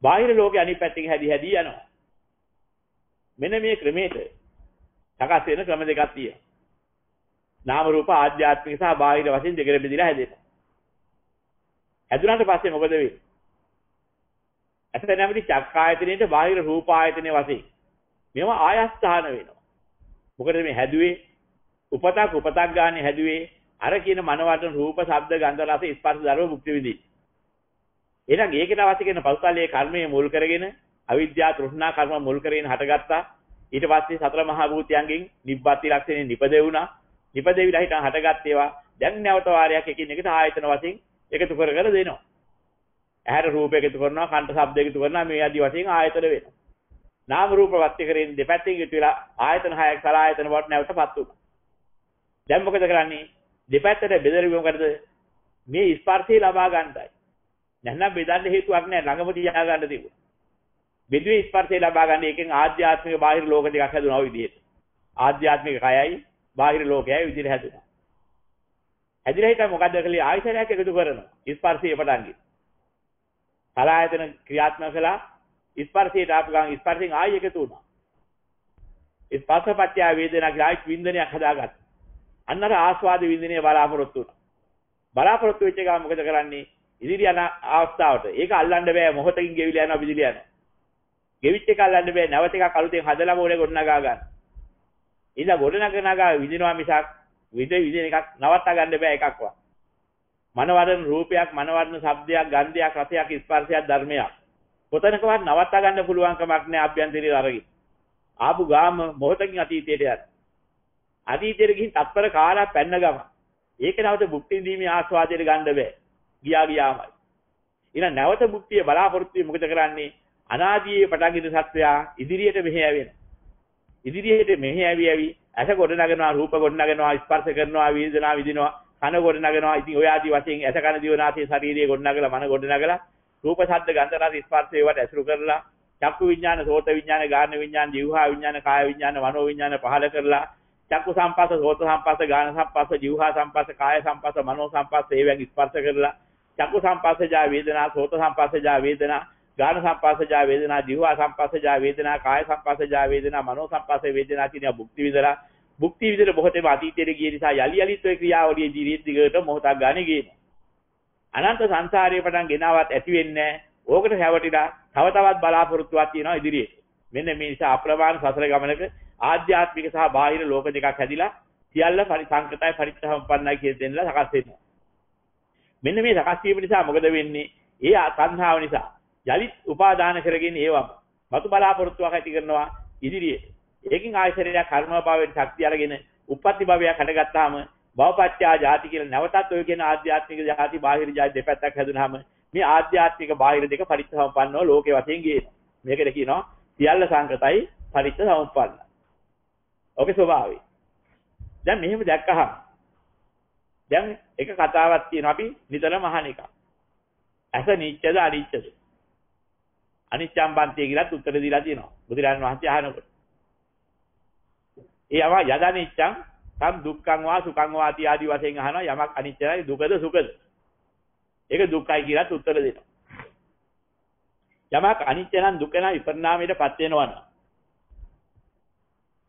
බාහිර ලෝකේ අනිත් පැත්තකින් හැදි යනවා. මෙන්න මේ ක්‍රමයට සකස් වෙන ක්‍රම දෙකක් තියෙනවා. නාම රූප ආධ්‍යාත්මික සහ බාහිර වශයෙන් දෙකට බෙදලා හැදෙනවා. හැදුනාට පස්සේ මොකද වෙන්නේ? ඇසට නැමැති චක්කායතනෙට බාහිර රූප ආයතනයේ වශයෙන් මේවා ආයස්ථාන වෙනවා. මොකද මේ හැදුවේ උපතක් ගන්න හැදුවේ අර කියන මනවටන රූප, ශබ්ද, ගන්ධ, රස, ස්පර්ශ ධර්ම මුක්ති විඳින්න. එහෙනම් ඒකට අවශ්‍ය කරන පෞසාලයේ කර්මයේ මුල් කරගෙන අවිද්‍යාව, තෘෂ්ණා කර්ම මුල් කරගෙන හටගත්තා. ඊට පස්සේ සතර මහා භූතයන්ගෙන් නිබ්බති ලක්ෂණේ නිපදෙවුණා. නිපදෙවිලා හිටන් හටගත් ඒවා දැන් නැවත වාරයක් එකින් එකට ආයතන වශයෙන් එකතු කර දෙනවා. ඇහැට රූප එකතු කරනවා, කන්ට ශබ්ද එකතු කරනවා, මේ ආදී වශයෙන් ආයතන වෙනවා. නාම රූප වත් කරගෙන දෙපැත්තෙන් එකතු වෙලා ආයතන 6ක් සලආයතන වලට නැවතපත් වුණා. දැන් මොකද කරන්නේ? දෙපැත්තට බෙදලා මොකද? මේ ස්පර්ශය ලබා ගන්නයි. නැත්නම් බෙදන්න හේතුවක් නැහැ, ළඟම තියා ගන්න තිබුණා. විදුලි ස්පර්ශය ලබා ගන්න එකෙන් ආධ්‍යාත්මික බාහිර ලෝක දෙකක් හැදුනා ඔය විදිහට. ආධ්‍යාත්මික කයයි බාහිර ලෝකයයි විදිහට හැදුනා. හැදිලා හිටා මොකද්ද කළේ? ආයතනයක් එකතු කරනවා. ස්පර්ශය පටන් ගන්න. සලආයතන ක්‍රියාත්මක කළා. ස්පර්ශයට ආපු ගමන් ස්පර්ශයෙන් ආයෙ එකතු වුණා. ස්පර්ශපත්‍ය වේදනා කියලා ආයෙත් වින්දනයක් හදාගත්තා. අන්නර ආස්වාද වින්දනයේ බලාපොරොත්තු වුණා. බලාපොරොත්තු වෙච්ච ගමන් මොකද කරන්නේ? ඉදිරි යන අවස්ථාවට ඒක අල්ලන්න බෑ, මොහොතකින් ගෙවිලා යනවා විදුලිය යනවා. ගෙවිච්ච එක අල්ලන්න බෑ, නැවත එකක් අලුතෙන් හදලා මොලේ ගොඩනගා ගන්න. ඉතින් ගොඩනගා විදිනවා මිසක් විදින එකක් නවත්තා ගන්න බෑ එකක්වත්. මනවර්ණ රූපයක්, මනවර්ණ ශබ්දයක්, ගන්ධයක්, රසයක්, ස්පර්ශයක්, ධර්මයක්. කොතනකවත් නවත්තා ගන්න පුළුවන් කමක් නෑ අභ්‍යන්තරයේ අරගෙන. ආපු ගාම මොහොතකින් අතීතයට යන. අතීතයට ගිහින් තත්පර කාලයක් පැන්න ගම. ඒක නැවත භුක්ති විඳීමේ ආස්වාදයට ගන්න බෑ. ගියාමයි. ඊළඟ නැවත භුක්තිය බලාපොරොත්තු වෙ මොකද කරන්නේ? අනාදියේ පටන් ඉඳ සත්වයා ඉදිරියට මෙහෙ යවෙන. ඉදිරියට මෙහෙ යවි ඇස ගොඩ නගනවා, රූප ගොඩ නගනවා, ස්පර්ශ කරනවා, වේදනා විඳිනවා, කන ගොඩ නගනවා. ඉතින් ඔය ආදී වශයෙන් ඇස කන දිව නාසය ශරීරය ගොඩ නගලා, මන ගොඩ නගලා, රූප ශබ්ද ගන්ධ රස ස්පර්ශ ඒවට ඇසුරු කරලා, චක්කු විඥාන, සෝත විඥාන, ගාන විඥාන, જીවහා විඥාන, කාය විඥාන, මනෝ විඥාන පහල කරලා, චක්කු සංපස්ස, සෝත සංපස්ස, ගාන සංපස්ස, જીවහා සංපස්ස, කාය සංපස්ස, මනෝ සංපස්ස ඒවෙන් ස්පර්ශ කරලා, චක්කු සංපස්සජා වේදනා, සෝත සංපස්සජා වේදනා, ගාන සංපස්සජා වේදනා, જીවහා සංපස්සජා වේදනා, කාය සංපස්සජා වේදනා, මනෝ සංපස්ස වේදනා කියන භුක්ති විඳලා, භුක්ති විඳලා මොහොතේම අතීතයට ගිය නිසා යලි යලිත් ඔය ක්‍රියාවලිය දිරිත් දිගට මොහොතක් ගානේ ගේන. අනන්ත සංසාරයේ පටන් ගෙනාවත් ඇති වෙන්නේ නැහැ. ඕකට හැවටිලා තව තවත් බලාපොරොත්තුවක් තියෙනවා ඉදිරියට. මෙන්න මේ නිසා අප්‍රමාණ සසර ගමනක ආධ්‍යාත්මික සහ බාහිර ලෝක දෙකක් හැදිලා සියල්ල පරිසංකතයි පරිච්ඡම්පන්නයි කියන දෙන්නලා සකස් වෙනවා. මෙන්න මේ සකස් වීම නිසා මොකද වෙන්නේ? ඒ තණ්හාව නිසා යලිත් උපාදාන කරගෙන ඒවම මතු බලාපොරොත්තුවක් ඇති කරනවා ඉදිරියේ. ඒකින් ආයතනයක් කර්ම භාවයෙන් ශක්තිය අරගෙන උප්පත්ති භවයක් හටගත්තාම භවපත්‍යා ජාති කියලා නැවතත් ඔය කියන ආධ්‍යාත්මික ජාති බාහිර ජාති දෙපැත්තක් හැදුනහම මේ ආධ්‍යාත්මික බාහිර දෙක පරිච්ඡම්පන්නව ලෝකේ වශයෙන් ගේනවා. මේකට කියනවා සියල්ල සංකතයි පරිච්ඡම්පන්න. ඔකේ ස්වභාවය. දැන් මෙහෙම දැක්කහම දැන් එක කතාවක් තියෙනවා අපි නිතරම අහන එක. ඇස නිච්චද අනිච්චද? අනිච්චම් බන්තිය කියලාත් උත්තර දීලා තියෙනවා. බුදුරජාණන් වහන්සේ අහනකොට. ඒ යම යදනිච්චං සම් දුක්ඛං වා සුඛං වා ආදී වශයෙන් අහනවා යමක් අනිච්චයි දුකද සුඛද? ඒක දුක්ඛයි කියලාත් උත්තර දෙනවා. යමක් අනිච්ච නම් දුක නම් විපරිණාමයටපත් වෙනවා නම්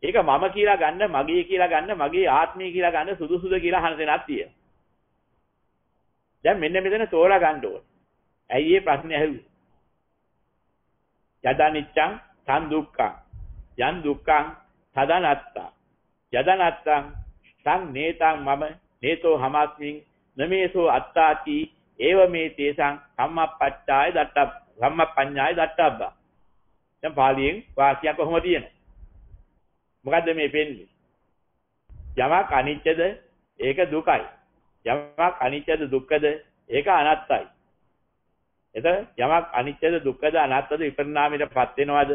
ඒක මම කියලා ගන්න, මගේ කියලා ගන්න, මගේ ආත්මය කියලා ගන්න සුදුසුද කියලා අහන දෙයක් තියෙනවා. දැන් මෙන්න මෙතන තෝරා ගන්න ඕනේ. ඇයි මේ ප්‍රශ්නේ ඇහුවේ? යදනිච්චං සම් දුක්ඛං යන් දුක්ඛං සදනත්තා යදනත්තං සං නේතං මම නේතෝ හමස්මින් නමේසෝ අත්තාති ඒව මේ තේසං සම්මප්පච්චාය දට්ඨබ්බ සම්මප්පඤ්ඤාය දට්ඨබ්බ. දැන් පාලියෙන් වාක්‍යයක් කොහොමද තියෙන්නේ? මොකද්ද මේ පෙන්නේ? යමක් අනිත්‍යද ඒක දුකයි. යමක් අනිත්‍යද දුක්ඛද ඒක අනාත්තයි. එතන යමක් අනිත්‍යද දුක්ඛද අනාත්තද විපරිණාමයටපත් වෙනවද?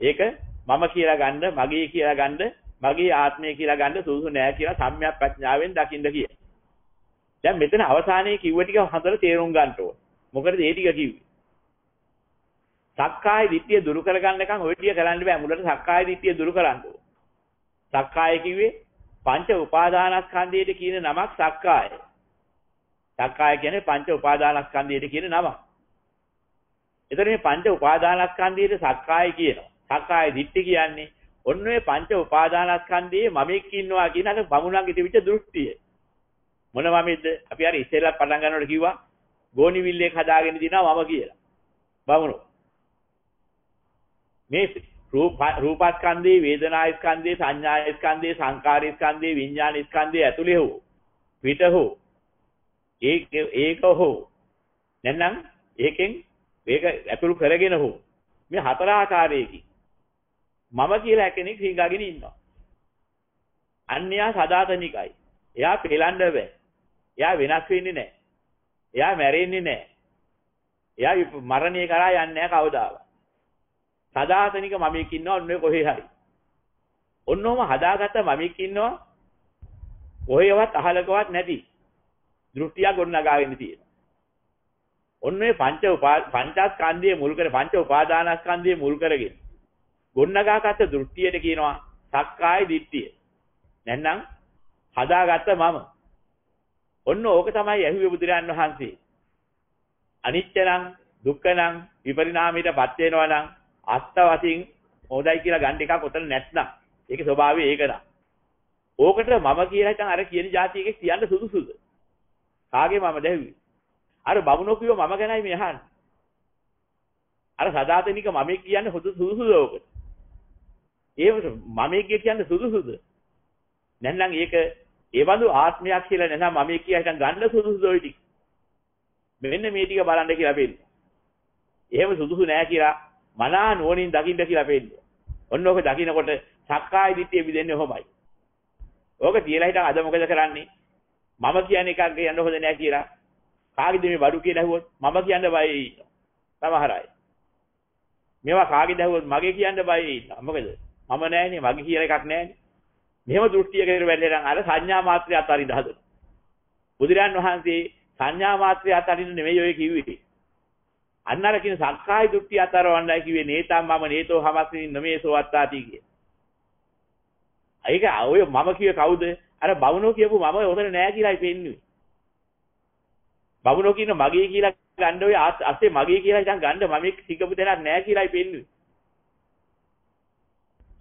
ඒක මම කියලා ගන්න, මගේ කියලා ගන්න, මගේ ආත්මය කියලා ගන්න සුදුසු නෑ කියලා සම්‍යක් ප්‍රඥාවෙන් දකින්න කිය. දැන් මෙතන අවසානයේ කිව්ව ටික හතර තේරුම් ගන්න ඕන. මොකද මේ ටික කිව්වේ? සක්කාය දිට්ඨිය දුරු කරගන්නකම් ඔය ටික කරන්න බෑ. මුලට සක්කාය දිට්ඨිය දුරු කරන්න ඕන. සක්කාය කිව්වේ පංච උපාදානස්කන්ධයට කියන නමක් සක්කාය. සක්කාය කියන්නේ පංච උපාදානස්කන්ධයට කියන නමක්. එතන මේ පංච උපාදානස්කන්ධයට සක්කාය කියනවා. සක්කාය දිට්ඨි කියන්නේ ඔන්න ඔය පංච උපාදානස්කන්ධයේ මමෙක් ඉන්නවා කියන අර බමුණන්ගේ තිබිච්ච දෘෂ්ටිය. මොන මමෙක්ද? අපි අර ඉස්සෙල්ලා පටන් ගන්නකොට කිව්වා ගෝණි විල්ලේක් හදාගෙන දිනවා මම කියලා. බමුණෝ. මේ රූපස්කන්ධේ, වේදනාස්කන්ධේ, සංඥාස්කන්ධේ, සංකාරස්කන්ධේ, විඥානස්කන්ධේ ඇතුලේ හෝ පිට හෝ ඒක හෝ නැත්නම් ඒකෙන් ඒක ඇතුළු කරගෙන හෝ මේ හතර ආකාරයකින් මම කියලා කෙනෙක් හිඟාගෙන ඉන්නවා. අන්‍යයා සදාතනිකයි. එයා පෙලන්න බෑ. එයා වෙනස් වෙන්නේ නැහැ. එයා මැරෙන්නේ නැහැ. එයා මරණය කරා යන්නේ නැහැ කවදාවත්. සදාතනික මමෙක් ඉන්නවා ඔන්නේ කොහේ හරි. ඔන්නෝම හදාගත්ත මමෙක් ඉන්නවා කොහේවත් අහලකවත් නැති. දෘෂ්ටියක් ගොඩනගාගෙන තියෙනවා. ඔන්නේ පංචස්කන්ධයේ මුල් කර පංච උපාදානස්කන්ධයේ මුල් කරගෙන ගොන්නගාගත්ත දෘෂ්ටියට කියනවා සක්කාය දිට්ඨිය. නැත්නම් හදාගත්ත මම. ඔන්න ඕක තමයි ඇහුවේ බුදුරජාන් වහන්සේ. අනිත්‍ය නම් දුක්ඛ නම් විපරිණාමයටපත් වෙනවා නම් අත්ත වශයෙන් හොඳයි කියලා ගන්න එකක් උතන නැත්නම් ඒකේ ස්වභාවය ඒක නා. ඕකට මම කියලා හිටන් අර කියන જાතියක කියන්න සුදුසුද? කාගේ මම දැහුවේ? අර බමුණෝ කිව්ව මම ගැනයි මේ අහන්නේ. අර සදාතනික මමෙක් කියන්නේ සුදුසුද ඕකට? ඒවට මමෙක් කියන්නේ සුදුසුද? නැත්නම් ඒක ඒ බඳු ආත්මයක් කියලා නැත්නම් මමෙක් කියලා හිටන් ගන්න සුදුසුද ඔය ටික? මෙන්න මේ ටික බලන්න කියලා පෙන්නනවා. එහෙම සුදුසු නෑ කියලා මනා නුවණින් දකින්න කියලා පෙන්නනවා. ඔන්න ඔක දකින්නකොට සක්කාය දිට්ඨිය බිඳෙන්නේ ඔහොමයි. ඕක තියලා හිටන් අද මොකද කරන්නේ? මම කියන එකක් කියන්න හොඳ නෑ කියලා. කාගේද මේ බඩු කියලා ඇහුවොත් මම කියන්න බයයි ඉන්නවා. සමහර අය. මේවා කාගේද ඇහුවොත් මගේ කියන්න බයයි ඉන්නවා. මොකද? මම නෑනේ මගේ කියලා එකක් නෑනේ. මෙහෙම දෘෂ්ටියකට වැළලෙන් අර සංඥා මාත්‍රය අතරින් හදනවා. බුදුරන් වහන්සේ සංඥා මාත්‍රය අතරින් නෙමෙයි ඔය කිව්වේ. අන්නර කියන සක්කාය දෘෂ්ටි අතරවන්නයි කිව්වේ නේතම් මම නේතෝ හමස්මින් නමේසෝ අත්තාති කිය. ඒක ඔය මම කියේ කවුද? අර බවුනෝ කියපු මම උතන නෑ කියලායි පෙන්නුවේ. බවුනෝ කියන මගේ කියලා ගන්න ඔය අස්සේ මගේ කියලා හිතන් ගන්න මම සිකපු දෙයක් නෑ කියලායි පෙන්නුවේ.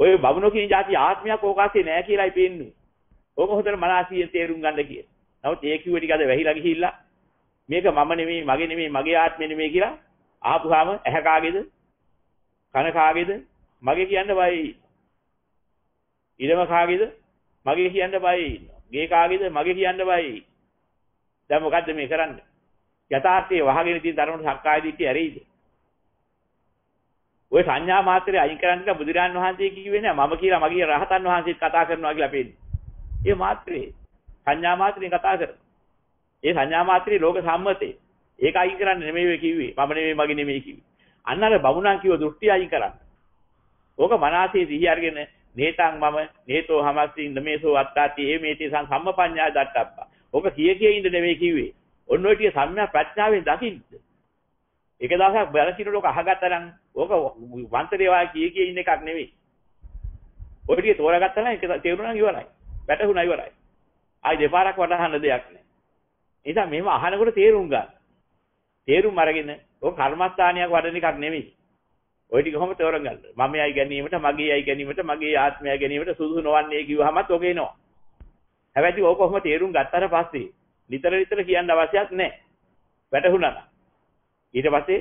ඔය බවුනෝ කියන જાති ආත්මයක් ඕකාසේ නෑ කියලායි පෙන්නුවේ. ඕක හොතර මනසියෙන් තේරුම් ගන්න කියලා. නමුත් ඒ කිව්ව ටික අද වැහිලා ගිහිල්ලා මේක මම නෙමෙයි මගේ නෙමෙයි මගේ ආත්මෙ නෙමෙයි කියලා ආපුවාම ඇහැ කාගේද? කන කාගේද? මගේ කියන්න බයයි. ඉරම කාගේද? මගේ කියන්න බයයි. ගේ කාගේද? මගේ කියන්න බයයි. දැන් මොකද්ද මේ කරන්නේ? යථාර්ථයේ වහගෙන තියෙන ධර්මවල සක්කාය දිට්ඨිය ඇරෙයිද? ඔය සංඥා මාත්‍රේ අයින් කරන්න කියලා බුදුරන් වහන්සේ කිව්වේ නෑ මම කියලා මගේ රහතන් වහන්සේත් කතා කරනවා කියලා පෙන්නේ. ඒ මාත්‍රේ සංඥා මාත්‍රේ කතා කරනවා. ඒ සංඥා මාත්‍රේ ලෝක සම්මතේ. ඒක අයින් කරන්න නෙමෙයි ඔය කිව්වේ. මම නෙමෙයි මගේ නෙමෙයි කිව්වේ. අන්න අර බමුණන් කිව්ව දෘෂ්ටි අයින් කරන්න. ඕක මනසේ සිහි අරගෙන නේතං මම නේතෝ හමස්සින් නමේසෝ අත්තාති ඒ මේටි සම්මපඤ්ඤා දත්තප්පා. ඕක කියේ ඉඳ නෙමෙයි කිව්වේ. ඔන්න ඔය ටික සම්‍යක් ප්‍රඥාවෙන් දකින්න. එක දවසක් බැලකින ලෝක අහගත්තා නම් ඕක වන්තරේ වායි කියේ ඉන්න එකක් නෙවෙයි. ඔය ටික තෝරාගත්තා නම් ඒක තේරුණා නම් ඉවරයි. වැටහුණා ඉවරයි. ආයි දෙපාරක් වටහන්න දෙයක් නැහැ. ඒ නිසා මෙහෙම අහනකොට තේරුම් ගන්න. තේරුම් අරගෙන ඔය කර්මස්ථානියක් වඩන එකක් නෙවෙයි. ඔය ටික කොහොමද තෝරන් ගන්න? මමයි ගැනීමට, මගේයි ගැනීමට, මගේ ආත්මයයි ගැනීමට සුදුසු නොවන්නේ කිව්වහමත් ඔක එනවා. හැබැයි ඕක කොහොම තේරුම් ගත්තාට පස්සේ නිතර කියන්න අවශ්‍යයක් නැහැ. වැටහුණා නම්. ඊට පස්සේ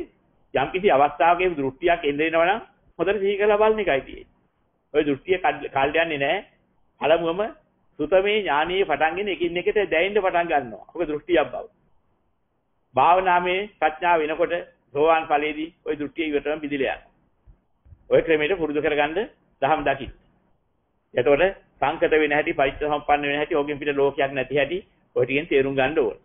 යම්කිසි අවස්ථාවක දෘෂ්ටියක් එන්නෙනවා නම් හොඳට සිහි කරලා බලන එකයි තියෙන්නේ. ඔය දෘෂ්ටිය කල් යන්නේ නැහැ. පළමුවම සුතමේ ඥානීය පටන්ගෙන එකින් එකට දැයෙන්න පටන් ගන්නවා. ඔක දෘෂ්ටියක් බව. භාවනාමේ ප්‍රඥාව වෙනකොට සෝවාන් ඵලයේදී ওই දෘෂ්ටිය ඉවරටම පිළිලා යනවා. ওই ක්‍රමයට පුරුදු කරගන්න දහම් දකින්න. එතකොට සංකත වෙන හැටි, පරිච්ඡ සම්පන්න වෙන හැටි, ඕකෙන් පිට ලෝකයක් නැති හැටි ඔය ටිකෙන් තේරුම් ගන්න ඕනේ.